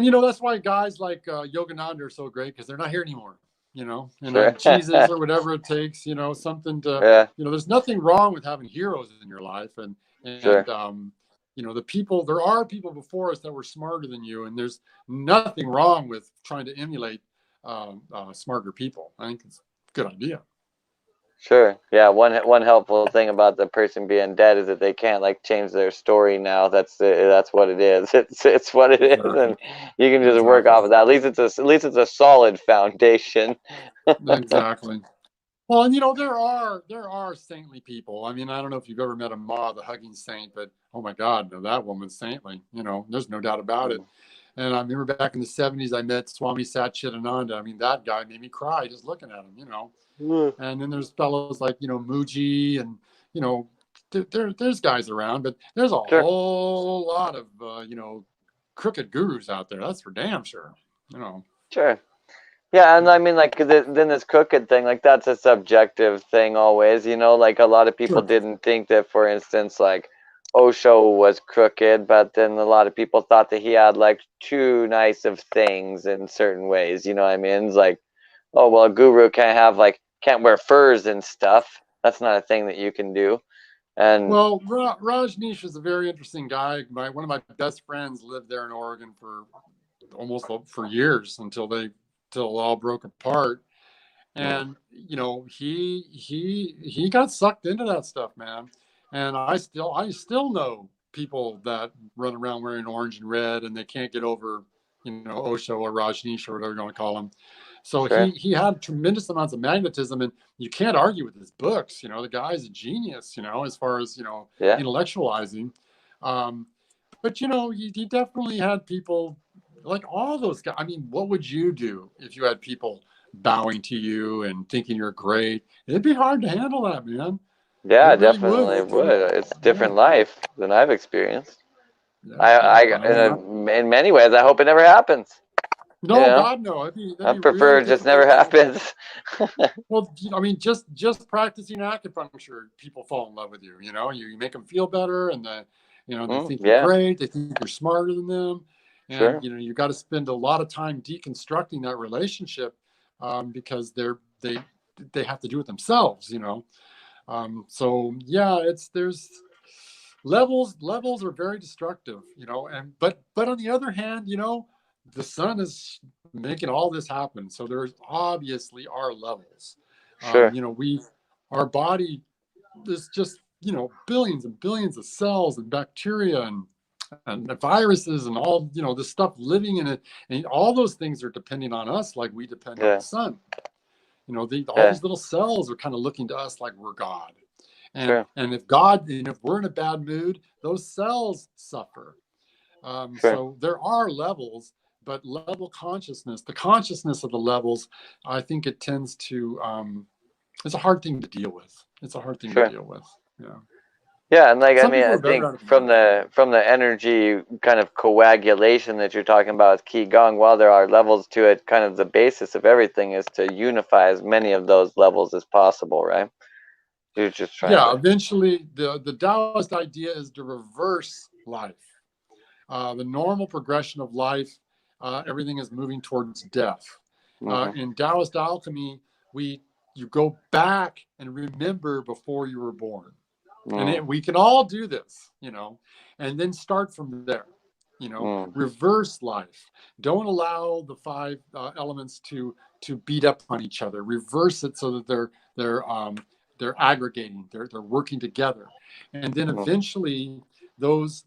that's why guys like Yogananda are so great, because they're not here anymore. And Sure. Jesus, or whatever it takes, something to, Yeah. there's nothing wrong with having heroes in your life, and Sure. there are people before us that were smarter than you, and there's nothing wrong with trying to emulate smarter people. I think it's a good idea. Sure. Yeah. One helpful thing about the person being dead is that they can't like change their story now. That's what it is. It's what it is, Exactly. and you can just work Exactly. off of that. At least it's a solid foundation. Exactly. Well, and there are saintly people. I mean, I don't know if you've ever met a Ma, the hugging saint, but oh my God, no, that woman's saintly. There's no doubt about it. Mm. And I remember back in the '70s, I met Swami Satchidananda. I mean, that guy made me cry just looking at him. Mm. And then there's fellows like Muji, and you know there's guys around, but there's a Sure. whole lot of crooked gurus out there. That's for damn sure. You know. Sure. Yeah, and I mean, like, then this crooked thing, like, that's a subjective thing always, like, a lot of people Sure. didn't think that, for instance, like, Osho was crooked, but then a lot of people thought that he had, like, too nice of things in certain ways, you know what I mean? It's like, oh, well, a guru can't wear furs and stuff. That's not a thing that you can do. And, Well, Rajneesh is a very interesting guy. One of my best friends lived there in Oregon for almost for years, until it all broke apart. mm, And he got sucked into that stuff, man. And I still know people that run around wearing orange and red, and they can't get over Osho or Rajneesh or whatever you want to call him. So he sure. he had tremendous amounts of magnetism, and you can't argue with his books. The guy's a genius, as far as Yeah. intellectualizing. um, but he definitely had people like all those guys. I mean, what would you do if you had people bowing to you and thinking you're great? It'd be hard to handle that, man. Yeah, It really would. definitely would. It's a Yeah, different life than I've experienced. yeah, yeah. I mean, In many ways, I hope it never happens. You no, know, God, no. That'd I be real prefer it just never difficult to. happens. Well, I mean, just practicing acupuncture, people fall in love with you. You make them feel better, and they Mm, think you're yeah, great. They think you're smarter than them, and sure, you got to spend a lot of time deconstructing that relationship, because they have to do it themselves. So yeah, there's levels are very destructive. And but on the other hand, the sun is making all this happen, so there's obviously are levels. sure, We our body is just billions and billions of cells and bacteria and viruses and all this stuff living in it, and all those things are depending on us like we depend on the yeah, sun. All yeah, these little cells are kind of looking to us like we're God. and sure, and if God, if we're in a bad mood, those cells suffer. sure. So there are levels, but level consciousness, the consciousness of the levels, I think it tends to, it's a hard thing to deal with. It's a hard thing to Sure. deal with. Yeah. Yeah, and like I Some mean, people I are better think at it than others. from the energy kind of coagulation that you're talking about with Qi Gong, while there are levels to it, kind of the basis of everything is to unify as many of those levels as possible, right? You're just trying Yeah. to. Eventually, the Taoist idea is to reverse life. The normal progression of life, everything is moving towards death. Hmm. In Taoist alchemy, we you go back and remember before you were born. And Mm, we can all do this, and then start from there. mm, Reverse life. Don't allow the five elements to beat up on each other. Reverse it so that they're aggregating. They're working together, and then mm, eventually those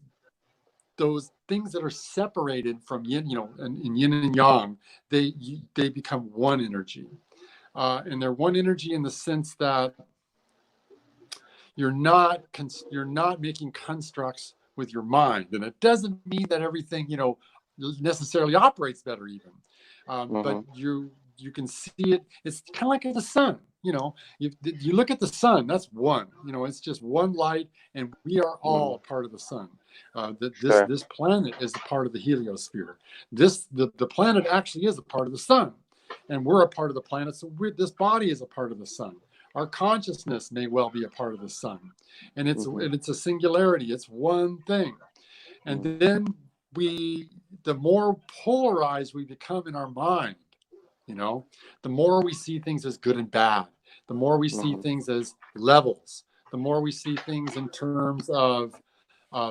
those things that are separated from yin, in yin and yang, they become one energy, and they're one energy in the sense that you're not making constructs with your mind, and it doesn't mean that everything necessarily operates better even, but mm-hmm, you can see it. It's kind of like the sun. You look at the sun. That's one. It's just one light, and we are all mm, a part of the sun. This sure. this planet is a part of the heliosphere. The planet actually is a part of the sun, and we're a part of the planet. So this body is a part of the sun. Our consciousness may well be a part of the sun, and it's Mm-hmm, and it's a singularity. It's one thing. And mm, then the more polarized we become in our mind, you know the more we see things as good and bad, the more we see mm-hmm, things as levels, the more we see things in terms of,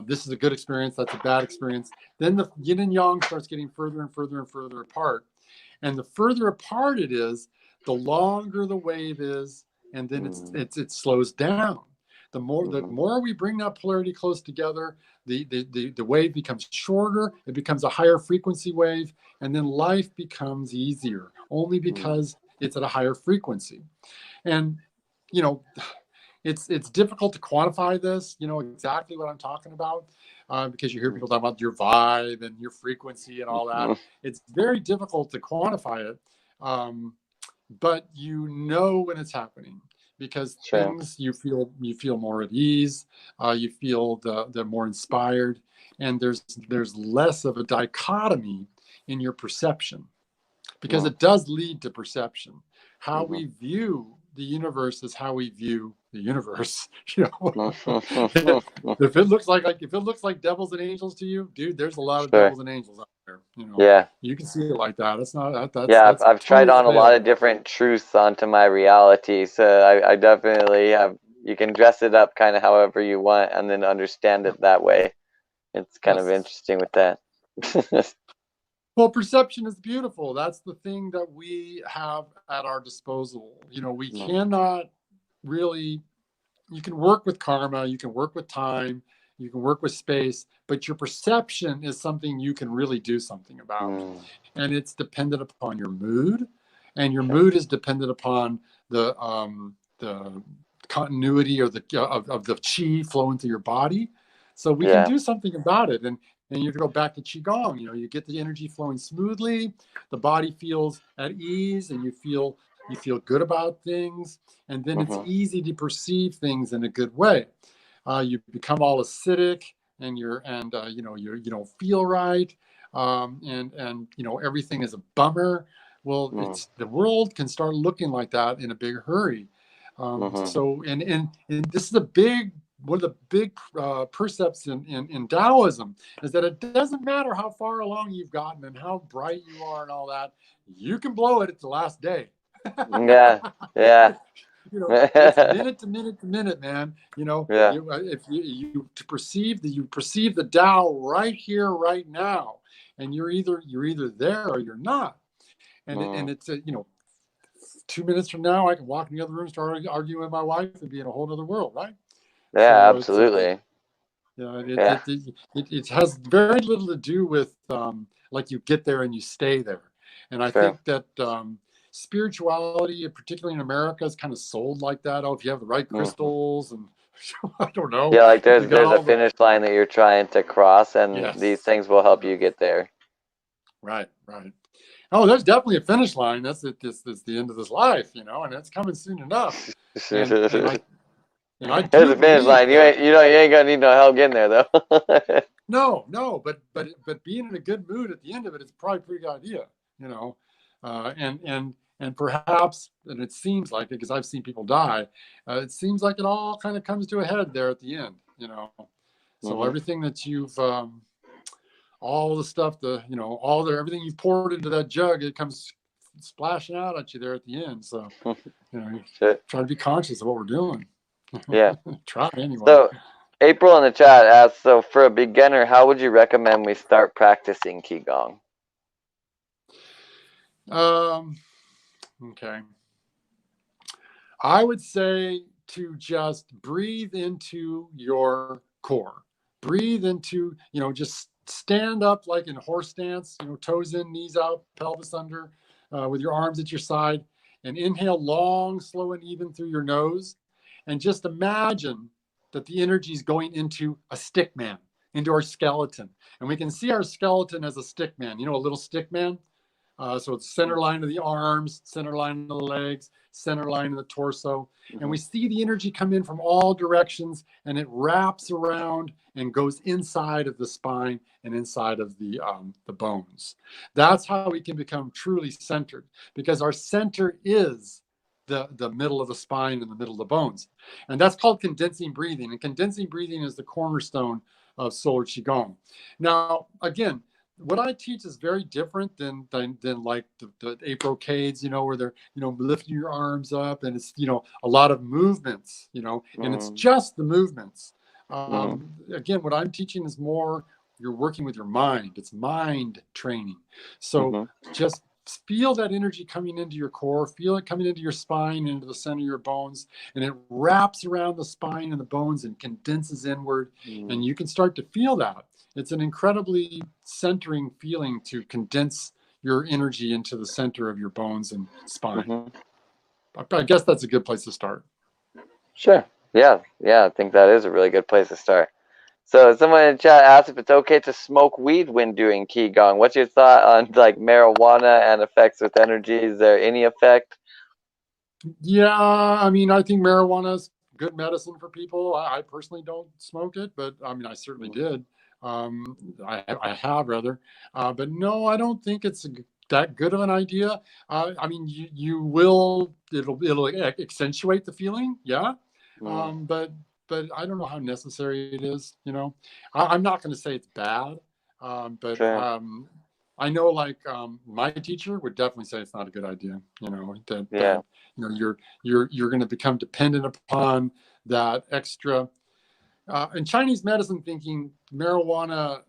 this is a good experience, that's a bad experience. Then the yin and yang starts getting further and further and further apart, and the further apart it is, the longer the wave is, and then mm, it slows down. The mm-hmm, more we bring that polarity close together, the wave becomes shorter, it becomes a higher frequency wave, and then life becomes easier only mm, because it's at a higher frequency. And you know it's difficult to quantify this, exactly what I'm talking about, because you hear people talk about your vibe and your frequency and all that. mm, It's very difficult to quantify it, um, but when it's happening, because sure. things you feel more at ease, you feel the more inspired, and there's less of a dichotomy in your perception, because Mm, it does lead to perception. How mm-hmm, we view the universe is how we view the universe. You know, mm-hmm. if it looks like devils and angels to you, dude, there's a lot of Sure. devils and angels out there. Yeah. You can see it like that. It's not Yeah, that's I've tried totally on a lot of available. different truths onto my reality. So I definitely have, you can dress it up kind of however you want and then understand Yeah. it that way. It's kind of Yes. interesting with that. Well, perception is beautiful. That's the thing that we have at our disposal. We Mm, cannot really, you can work with karma, you can work with time, you can work with space, but your perception is something you can really do something about. mm, And it's dependent upon your mood, and your sure. mood is dependent upon the continuity or of the chi flowing through your body. So we can Yeah. do something about it. And you go back to Qigong, you get the energy flowing smoothly, the body feels at ease, and you feel you feel good about things, and then it's Mm-hmm. easy to perceive things in a good way. You become all acidic, and you don't feel right, and everything is a bummer. Well, it's the world can start looking like that in a big hurry. Mm-hmm. And this is a big one of the big percepts in Taoism is that it doesn't matter how far along you've gotten and how bright you are and all that, you can blow it at the last day. Yeah. Yeah. It's minute to minute to minute, man. Yeah. If you to perceive that you perceive the Tao right here, right now, and you're either there or you're not. And Mm. it's 2 minutes from now, I can walk in the other room, start arguing with my wife, and be in a whole other world, right? Yeah, So it's absolutely. Yeah. it has very little to do with like you get there and you stay there. And I Sure. think that spirituality, particularly in America, is kind of sold like that. Oh, if you have the right Mm-hmm. crystals and I don't know, Yeah, like if you got there's a all the finish line that you're trying to cross, and these yes, things will help you get there. right, right. Oh, there's definitely a finish line. That's it. This the end of this life, and it's coming soon enough. And and I and I There's do a finish believe line. You that. ain't you ain't gonna need no help getting there though. No, no, but being in a good mood at the end of it is probably a pretty good idea, you know, and perhaps, and it seems like it because I've seen people die. It seems like it all kind of comes to a head there at the end. So Hmm. everything that you've, all the stuff, everything you've poured into that jug, it comes splashing out at you there at the end. So you Shit. try to be conscious of what we're doing. Yeah. Try anyway. So April in the chat asked, so for a beginner, how would you recommend we start practicing Qigong? Um, okay. I would say to just breathe into your core. Breathe into, just stand up like in horse stance, toes in, knees out, pelvis under, with your arms at your side, and inhale long, slow, and even through your nose. And just imagine that the energy is going into a stick man, into our skeleton. And we can see our skeleton as a stick man, a little stick man. So it's center line of the arms, center line of the legs, center line of the torso. And Mm-hmm. we see the energy come in from all directions and it wraps around and goes inside of the spine and inside of the bones. That's how we can become truly centered because our center is the middle of the spine and the middle of the bones. And that's called condensing breathing. And condensing breathing is the cornerstone of Solar Qigong. Now, again, what I teach is very different than like the eight brocades, where they're lifting your arms up and it's a lot of movements, and it's Mm-hmm. just the movements. Mm-hmm. Again, what I'm teaching is more you're working with your mind. It's mind training. So Mm-hmm. just feel that energy coming into your core, feel it coming into your spine, into the center of your bones, and it wraps around the spine and the bones and condenses inward, and you can start to feel that. It's an incredibly centering feeling to condense your energy into the center of your bones and spine. Mm-hmm. I guess that's a good place to start. Sure. Yeah. Yeah. I think that is a really good place to start. So someone in the chat asked if it's okay to smoke weed when doing Qigong. What's your thought on like marijuana and effects with energy? Is there any effect? Yeah, I mean, I think marijuana is good medicine for people. I personally don't smoke it, but I mean, I certainly did. I have rather, but no, I don't think it's that good of an idea. I mean, it'll accentuate the feeling, yeah, Mm. but I don't know how necessary it is. I'm not going to say it's bad, but Sure. I know like my teacher would definitely say it's not a good idea. That Yeah. you're going to become dependent upon that extra. In Chinese medicine thinking, marijuana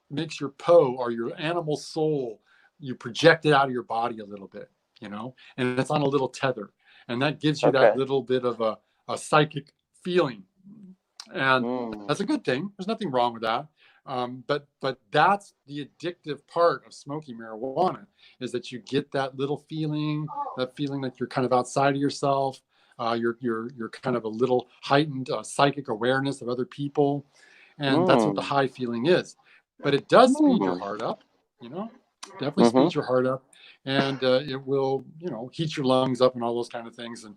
makes your po or your animal soul, you project it out of your body a little bit, and it's on a little tether, and that gives you that Okay. little bit of a psychic feeling, and Mm. that's a good thing. There's nothing wrong with that. But that's the addictive part of smoking marijuana is that you get that little feeling, that feeling that you're kind of outside of yourself. You're kind of a little heightened psychic awareness of other people, and that's what the Mm. high feeling is. But it does speed your Mm. heart up, you know. definitely Mm-hmm. speeds your heart up, and it will, you know, heat your lungs up and all those kind of things. And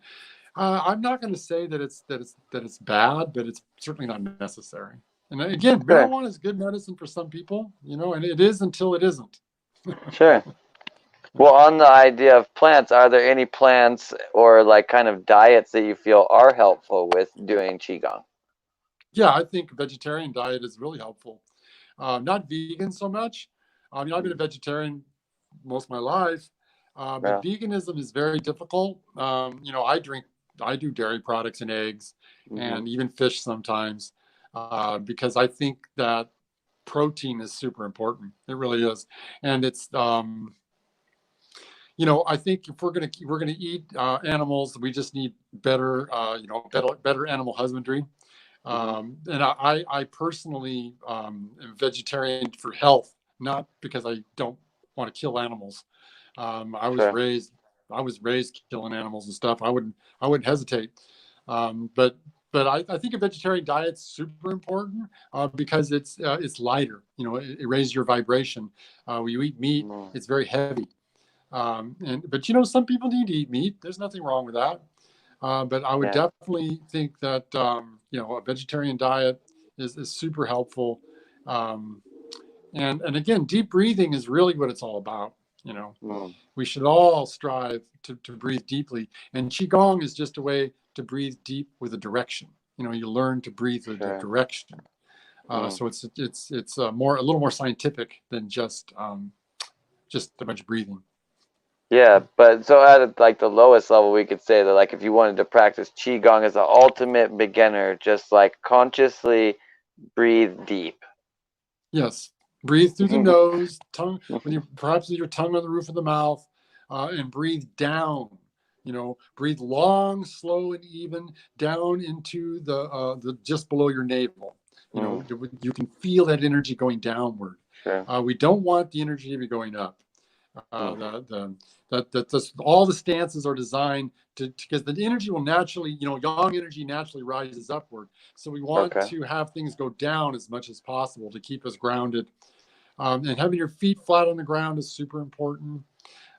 I'm not going to say that it's bad, but it's certainly not necessary. And again, Sure. marijuana is good medicine for some people, you know, and it is until it isn't. Sure. Well, on the idea of plants, are there any plants or like kind of diets that you feel are helpful with doing Qigong? Yeah, I think a vegetarian diet is really helpful. Not vegan so much. I mean, I've been a vegetarian most of my life, but Yeah. veganism is very difficult. You know, I do dairy products and eggs, Mm-hmm. and even fish sometimes, because I think that protein is super important. It really is, and it's you know, I think if we're gonna eat animals, we just need better you know, better animal husbandry. Mm-hmm. And I personally am vegetarian for health, not because I don't want to kill animals. I was Sure. raised I was raised killing animals and stuff. I wouldn't hesitate. But I think a vegetarian diet's super important because it's lighter. You know, it raises your vibration. When you eat meat, Mm. it's very heavy. And but you know, some people need to eat meat. There's nothing wrong with that. But I would Yeah. definitely think that you know, a vegetarian diet is super helpful. Um, and again, deep breathing is really what it's all about. You know, Mm. we should all strive to breathe deeply. And qigong is just a way to breathe deep with a direction. You know, you learn to breathe with a Sure. direction. Mm. So it's a little more scientific than just a bunch of breathing. Yeah, but so at like the lowest level, we could say that like if you wanted to practice Qigong as an ultimate beginner, just like consciously breathe deep. Yes. Breathe through the nose, tongue, with your, perhaps with your tongue on the roof of the mouth, and breathe down. You know, breathe long, slow, and even down into the just below your navel. You know, Mm. you can feel that energy going downward. Sure. We don't want the energy to be going up. Mm. That's all the stances are designed to, because the energy will naturally, you know, yang energy naturally rises upward. So we want Okay. to have things go down as much as possible to keep us grounded. And having your feet flat on the ground is super important.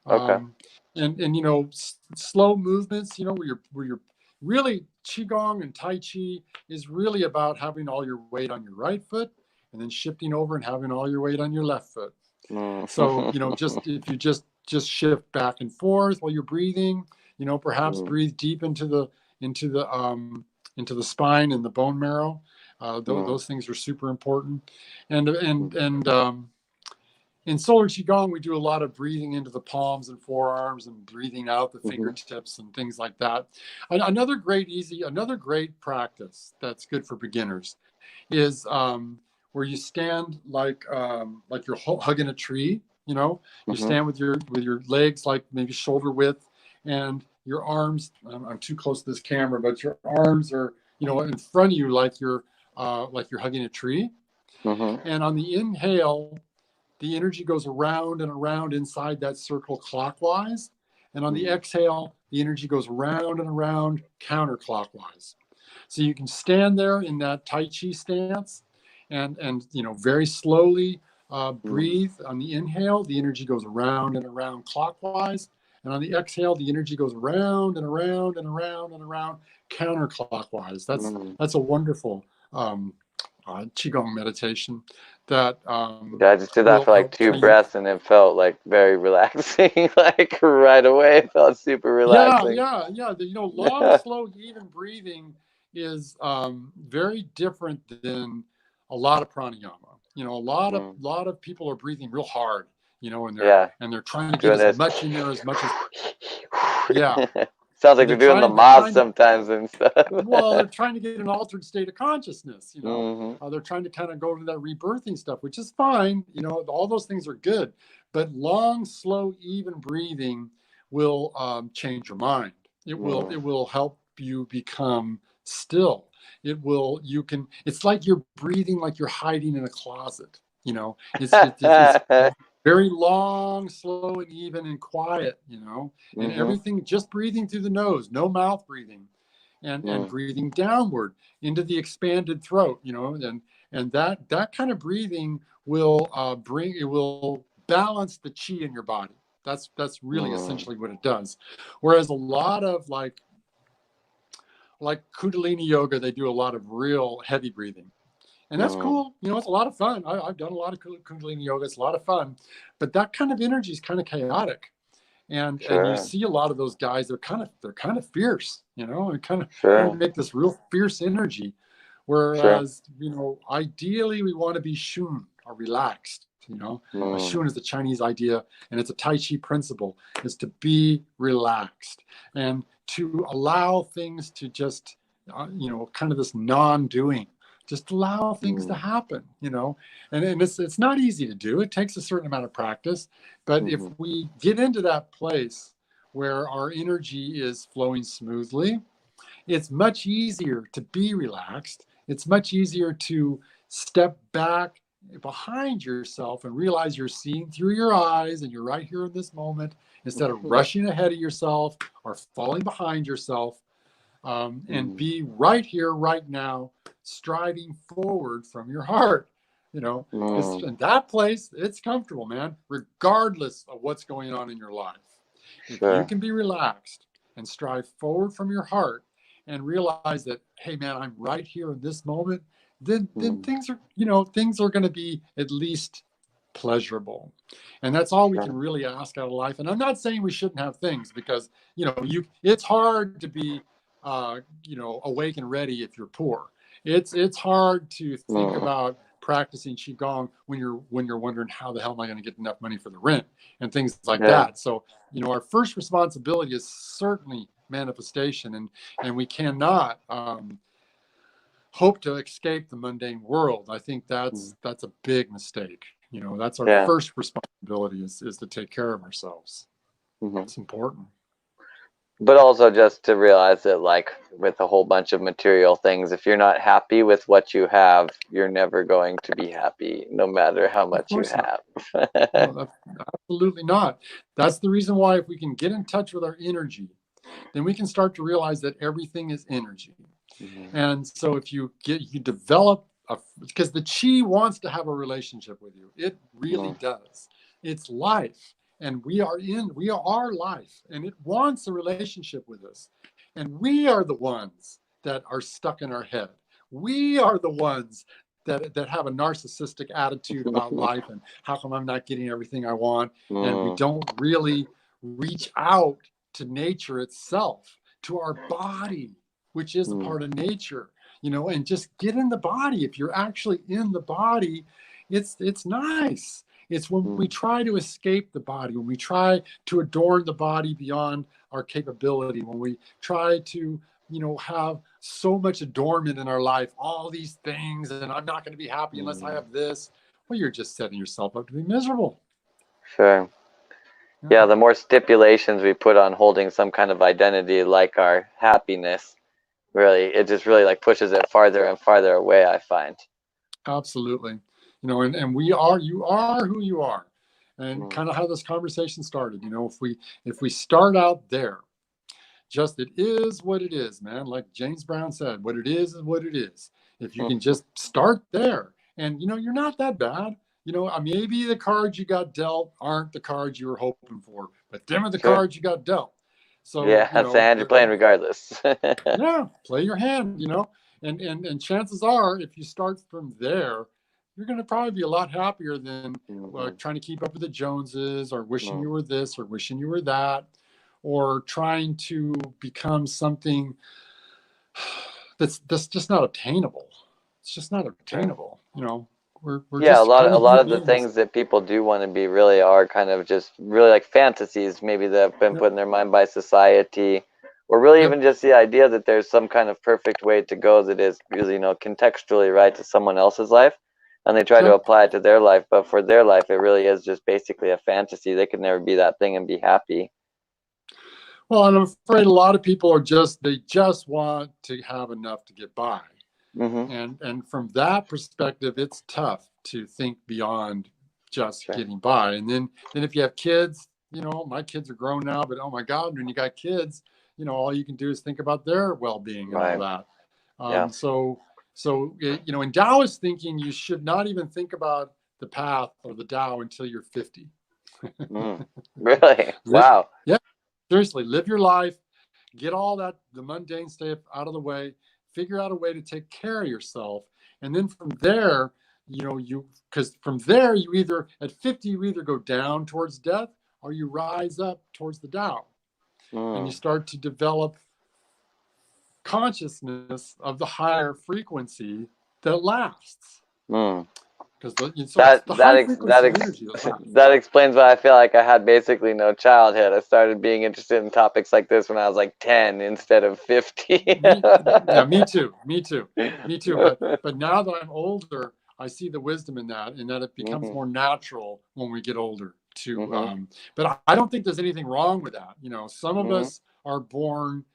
Okay. Um, and you know, slow movements, you know, where you're really, qigong and tai chi is really about having all your weight on your right foot and then shifting over and having all your weight on your left foot. Mm. So, you know, just if you just shift back and forth while you're breathing, you know, perhaps Mm. breathe deep into the into the spine and the bone marrow. Mm. Those things are super important. And and Mm. and in solar qigong, we do a lot of breathing into the palms and forearms and breathing out the Mm-hmm. fingertips and things like that. Another great practice that's good for beginners is where you stand like you're hugging a tree. You know, you Mm-hmm. stand with your legs like maybe shoulder width, and your arms. I'm too close to this camera, but your arms are, you know, in front of you like you're hugging a tree. Mm-hmm. And on the inhale, the energy goes around and around inside that circle clockwise. And on the Mm. exhale, the energy goes around and around counterclockwise. So you can stand there in that Tai Chi stance and you know, very slowly Mm. breathe. On the inhale, the energy goes around and around clockwise. And on the exhale, the energy goes around and around and around and around counterclockwise. Mm. That's a wonderful qigong meditation that Yeah, I just did that will for like help two train. breaths and it felt like very relaxing. Like right away, it felt super Yeah, relaxing. yeah, yeah. You know, long, slow, even breathing is very different than a lot of pranayama. You know, Mm. lot of people are breathing real hard. You know, Yeah, and they're trying to get doing as this. much in there as much as, yeah, Sounds like and they're doing the they're mob trying to, sometimes and stuff. well, they're trying to get an altered state of consciousness. You know, Hmm. they're trying to kind of go to that rebirthing stuff, which is fine. You know, all those things are good, but long, slow, even breathing will change your mind. Mm. It will help you become still. It will, you can, it's like you're breathing like you're hiding in a closet. You know, it's very long, slow, and even and quiet, you know, and Hmm. everything just breathing through the nose, no mouth breathing, and Mm. breathing downward into the expanded throat, you know, and that kind of breathing will balance the chi in your body. That's really Mm. essentially what it does. Whereas a lot of like Kundalini yoga, they do a lot of real heavy breathing. And that's Mm. cool. You know, it's a lot of fun. I've done a lot of Kundalini yoga. It's a lot of fun. But that kind of energy is kind of chaotic. And you Sure. see a lot of those guys, they're kind of fierce, you know, and kind of Sure. make this real fierce energy. Sure. Whereas, you know, ideally we want to be shun or relaxed, you know. A Mm. shun is the Chinese idea, and it's a Tai Chi principle, is to be relaxed and to allow things to just, you know, kind of this non-doing. Just allow things to Mm. happen, you know. And it's not easy to do. It takes a certain amount of practice. But if Mm-hmm. we get into that place where our energy is flowing smoothly, it's much easier to be relaxed. It's much easier to step back behind yourself and realize you're seeing through your eyes and you're right here in this moment instead of rushing ahead of yourself or falling behind yourself, and Mm. be right here, right now, striving forward from your heart. You know, because Mm. in that place, it's comfortable, man, regardless of what's going on in your life. If you Sure. can be relaxed and strive forward from your heart and realize that, hey, man, I'm right here in this moment, then Mm. things are, you know, things are going to be at least pleasurable. And that's all we can Sure. really ask out of life. And I'm not saying we shouldn't have things, because, you know, it's hard to be you know, awake and ready if you're poor. It's hard to think Mm. about practicing qigong when you're wondering how the hell am I going to get enough money for the rent and things like Yeah. that. So, you know, our first responsibility is certainly manifestation, and we cannot hope to escape the mundane world. I think Mm. that's a big mistake. You know, that's our Yeah. first responsibility is to take care of ourselves. Mm-hmm. It's important. But also just to realize that, like, with a whole bunch of material things, if you're not happy with what you have, you're never going to be happy, no matter how Of much you course not. have. No, absolutely not. That's the reason why, if we can get in touch with our energy, then we can start to realize that everything is energy. Mm-hmm. And so if you develop because the chi wants to have a relationship with you. It really Mm. does. It's life. And we are life, and it wants a relationship with us. And we are the ones that are stuck in our head. We are the ones that have a narcissistic attitude about life and how come I'm not getting everything I want. And we Mm. don't really reach out to nature itself, to our body, which is a Mm. part of nature, you know, and just get in the body. If you're actually in the body, it's nice. It's when we Mm. try to escape the body, when we try to adorn the body beyond our capability, when we try to, you know, have so much adornment in our life, all these things, and I'm not going to be happy unless I Mm. have this. Well, you're just setting yourself up to be miserable. Sure. Yeah, Yeah, the more stipulations we put on holding some kind of identity, like our happiness, really, it just really like pushes it farther and farther away, I find. absolutely. You know, and you are who you are. And Mm. kind of how this conversation started, you know, if we start out there, just it is what it is, man. Like James Brown said, what it is what it is. If you can just start there, and you know, you're not that bad. You know, maybe the cards you got dealt aren't the cards you were hoping for, but them are the Sure. cards you got dealt. So, Yeah, you that's the know, hand you're playing regardless. yeah, play your hand, you know, and chances are, if you start from there, you're going to probably be a lot happier than Mm-hmm. trying to keep up with the Joneses, or wishing Mm. you were this or wishing you were that, or trying to become something that's just not obtainable. It's just not Sure. obtainable. You know, we're Yeah, just kind a of lot human of the beings. things that people do want to be really are kind of just really like fantasies, maybe that have been Yep. put in their mind by society, or really Yep. even just the idea that there's some kind of perfect way to go that is really, contextually right to someone else's life, and they try to Yep. apply it to their life, but for their life, it really is just basically a fantasy. They could never be that thing and be happy. Well, and I'm afraid a lot of people they just want to have enough to get by. Mm-hmm. And from that perspective, it's tough to think beyond just Sure. getting by. And then if you have kids, you know, my kids are grown now, but oh my God, when you got kids, you know, all you can do is think about their well-being and all Right. that. Yeah. So you know, in Taoist thinking, you should not even think about the path or the Tao until you're 50. Really? Live, Wow. yeah, seriously, live your life, get all that the mundane stuff out of the way, figure out a way to take care of yourself, and then from there, because from there you either at 50 you either go down towards death or you rise up towards the Tao, and you start to develop consciousness of the higher frequency that lasts. Because so it's the high frequency energy that lasts. That explains why I feel like I had basically no childhood. I started being interested in topics like this when I was like 10 instead of 50. Me too. But now that I'm older, I see the wisdom in that it becomes more natural when we get older. But I don't think there's anything wrong with that. Some of us are born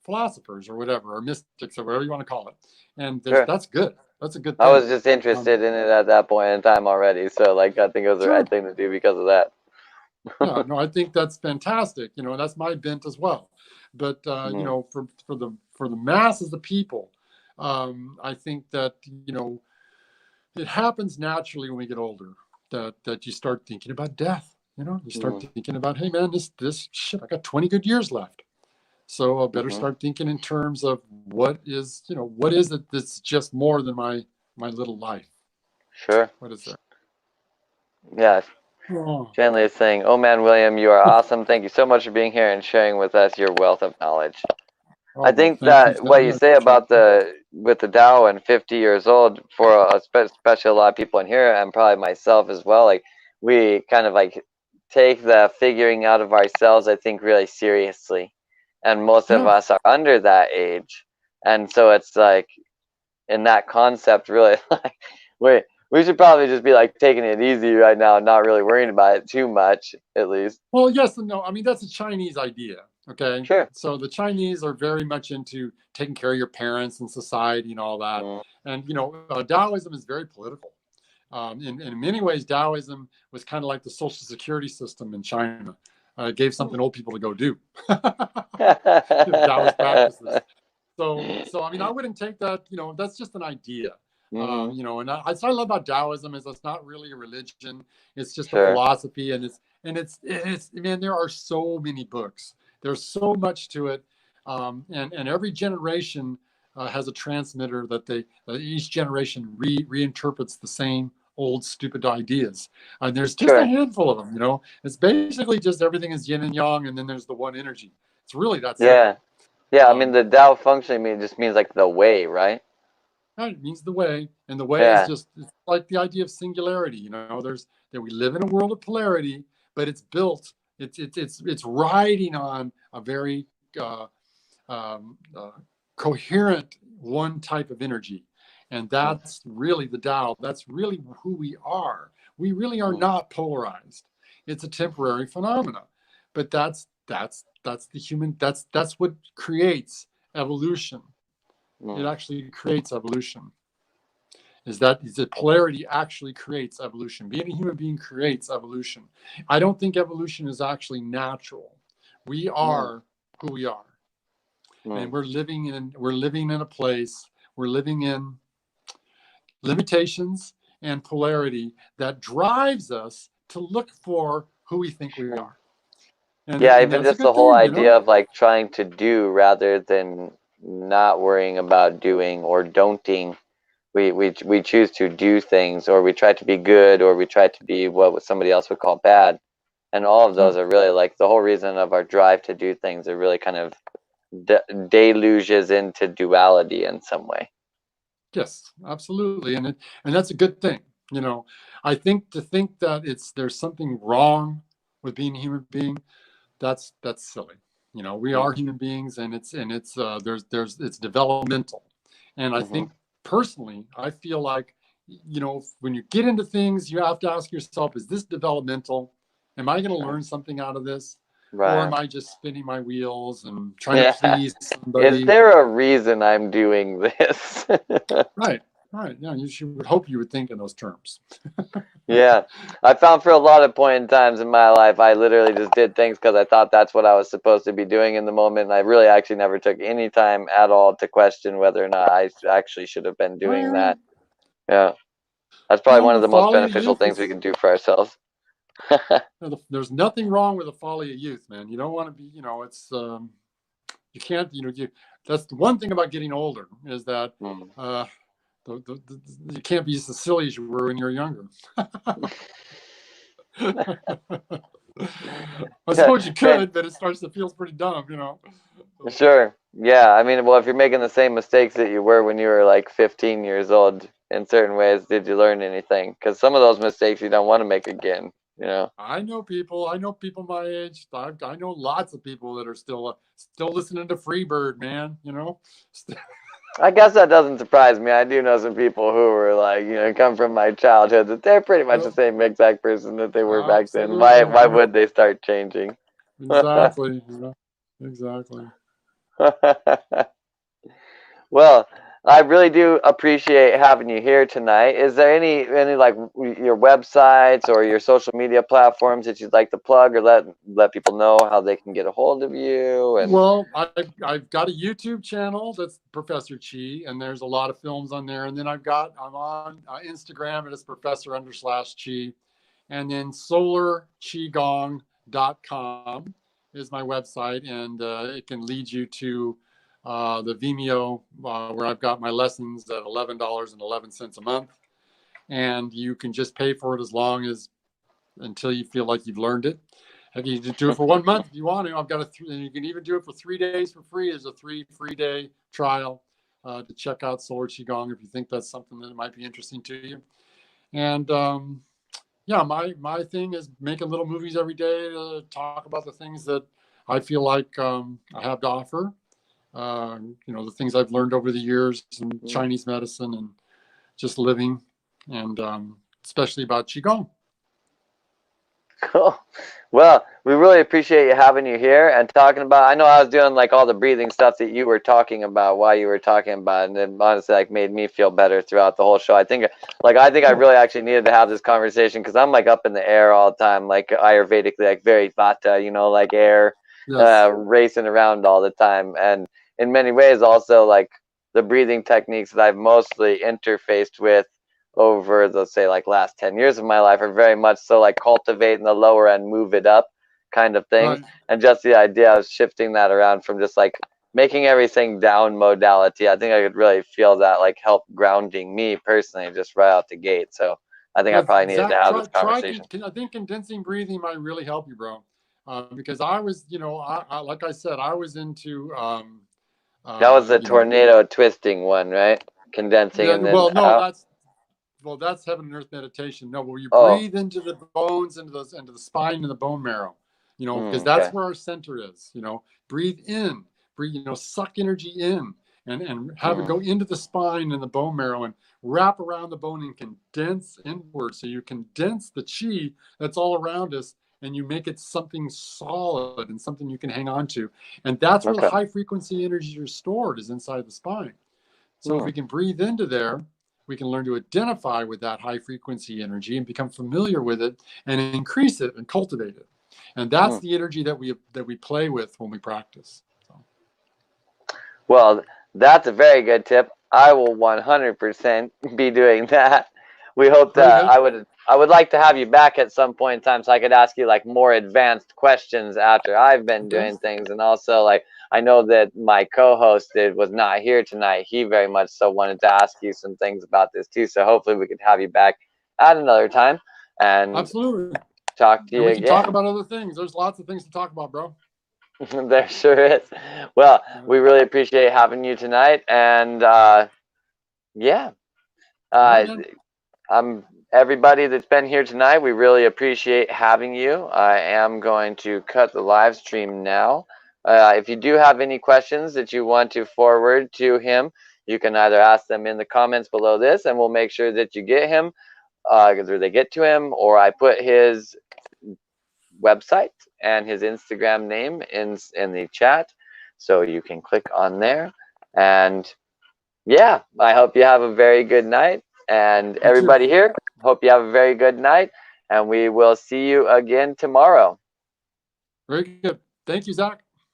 philosophers or whatever, or mystics or whatever you want to call it, and that's good. That's a good thing. I was just interested in it at that point in time already, so like I think it was the right thing to do because of that. Yeah, no, I think that's fantastic. That's my bent as well. But for the masses of people, I think that it happens naturally when we get older that you start thinking about death. You start thinking about, hey man, this shit, I got 20 good years left. So I better start thinking in terms of what is it that's just more than my little life. Sure. What is that? Yeah. Oh. Janley is saying, "Oh man, William, you are awesome. Thank you so much for being here and sharing with us your wealth of knowledge." I think that what you say about with the Tao and 50 years old, for especially a lot of people in here and probably myself as well, like we kind of like take the figuring out of ourselves, I think, really seriously, and most of us are under that age, and so it's like in that concept, really, like we should probably just be like taking it easy right now and not really worrying about it too much, at least. Well, yes and no. I mean, that's a Chinese idea. Okay. Sure. So the Chinese are very much into taking care of your parents and society and all that. And, Taoism is very political. In many ways, Taoism was kind of like the social security system in China. It gave something old people to go do. Taoist practices. So I mean, I wouldn't take that. That's just an idea. And I love about Taoism is it's not really a religion. It's just a philosophy, and it's man, there are so many books. There's so much to it, and every generation has a transmitter that each generation reinterprets the same old stupid ideas. And there's just a handful of them. It's basically just everything is yin and yang, and then there's the one energy. It's really that simple. Yeah, I mean, the Tao function just means like the way, right? It means the way, and the way is just it's like the idea of singularity. There's that we live in a world of polarity, but it's built. It's riding on a very coherent one type of energy, and that's really the Tao. That's really who we are. We really are not polarized. It's a temporary phenomena, but that's the human. That's what creates evolution. It actually creates evolution. Is that polarity actually creates evolution? Being a human being creates evolution. I don't think evolution is actually natural. We are who we are, and we're living in a place. We're living in limitations and polarity that drives us to look for who we think we are. And even just the whole idea of like trying to do rather than not worrying about doing or don'ting. We choose to do things, or we try to be good, or we try to be what somebody else would call bad, and all of those are really like the whole reason of our drive to do things are really kind of deluges into duality in some way. Yes, absolutely, and that's a good thing. I think to think that there's something wrong with being a human being, that's silly. We are human beings, and it's developmental, and I think personally, I feel like when you get into things, you have to ask yourself: is this developmental? Am I going to learn something out of this? Right. Or am I just spinning my wheels and trying to please somebody? Is there a reason I'm doing this? Right. Yeah, you would hope you would think in those terms. Yeah. I found for a lot of point in times in my life, I literally just did things because I thought that's what I was supposed to be doing in the moment. And I really actually never took any time at all to question whether or not I actually should have been doing that. Yeah. That's You probably know, one of the the most folly of beneficial youth things we is, can do for ourselves. there's nothing wrong with the folly of youth, man. You don't want to be, it's, you can't, that's the one thing about getting older is that, Mm. uh, you can't be as silly as you were when you were younger. I suppose you Man, could, but it starts to feel pretty dumb. sure. Yeah. I mean, well, if you're making the same mistakes that you were when you were like 15 years old, in certain ways, did you learn anything? Because some of those mistakes you don't want to make again, you know? I know people my age. I know lots of people that are still listening to Freebird, man. I guess that doesn't surprise me. I do know some people who were like, come from my childhood that they're pretty much the same exact person that they were back then. Why Absolutely. why would they start changing? Exactly. Exactly. Well, I really do appreciate having you here tonight. Is there any like your websites or your social media platforms that you'd like to plug or let people know how they can get a hold of you and Well, I've got a YouTube channel that's Professor Chi, and there's a lot of films on there. And then I'm on Instagram, and it's Professor_Chi. And then solarqigong.com is my website, and it can lead you to the Vimeo, where I've got my lessons at $11.11 a month. And you can just pay for it until you feel like you've learned it. You can do it for 1 month if you want to. I've got and you can even do it for 3 days for free. As a 3 free day trial to check out Solar Qigong if you think that's something that might be interesting to you. And yeah, my thing is making little movies every day to talk about the things that I feel like I have to offer. The things I've learned over the years in Chinese medicine and just living, and especially about Qigong. Cool. Well, we really appreciate you having you here and talking about. I know I was doing like all the breathing stuff that you were talking about while you were talking about it, and it honestly like made me feel better throughout the whole show. I think I really actually needed to have this conversation because I'm like up in the air all the time, like Ayurvedically, like very vata, like air, Yes. racing around all the time, and in many ways also like the breathing techniques that I've mostly interfaced with over let's say like last 10 years of my life are very much so like cultivating the lower end, move it up kind of things. Right. And just the idea of shifting that around from just like making everything down modality, I think I could really feel that like help grounding me personally just right out the gate. So I think I Well, probably needed to Zach, have this try. conversation. I think condensing breathing might really help you, bro. Because I was, like I said, I was into, That was the you know, tornado twisting one, right? Condensing yeah. and then Well, no, out. that's heaven and earth meditation. No, where you Oh, breathe into the bones, into the spine and the bone marrow. Because that's okay. where our center is. Breathe in, breathe. Suck energy in, and have it Mm, go into the spine and the bone marrow and wrap around the bone and condense inward. So you condense the chi that's all around us, and you make it something solid and something you can hang on to. And that's where the okay. high frequency energy is stored, is inside the spine. So if Mm, we can breathe into there, we can learn to identify with that high frequency energy and become familiar with it and increase it and cultivate it. And that's mm. the energy that we play with when we practice. So, Well, that's a very good tip. I will 100% be doing that. We hope very that good. I would like to have you back at some point in time so I could ask you like more advanced questions after I've been Okay. doing things, and also like I know that my co-host was not here tonight. He very much so wanted to ask you some things about this too. So hopefully we could have you back at another time and Absolutely. talk to And you we can talk again. about other things. There's lots of things to talk about, bro. There sure is. Well, Yeah. we really appreciate having you tonight, and yeah. All right, Uh, man. Everybody that's been here tonight, we really appreciate having you. I am going to cut the live stream now. If you do have any questions that you want to forward to him, you can either ask them in the comments below this, and we'll make sure that you get him, or they get to him, or I put his website and his Instagram name in the chat, so you can click on there. And yeah, I hope you have a very good night. And You too. everybody here, hope you have a very good night. And we will see you again tomorrow. Very good. Thank you, Zach.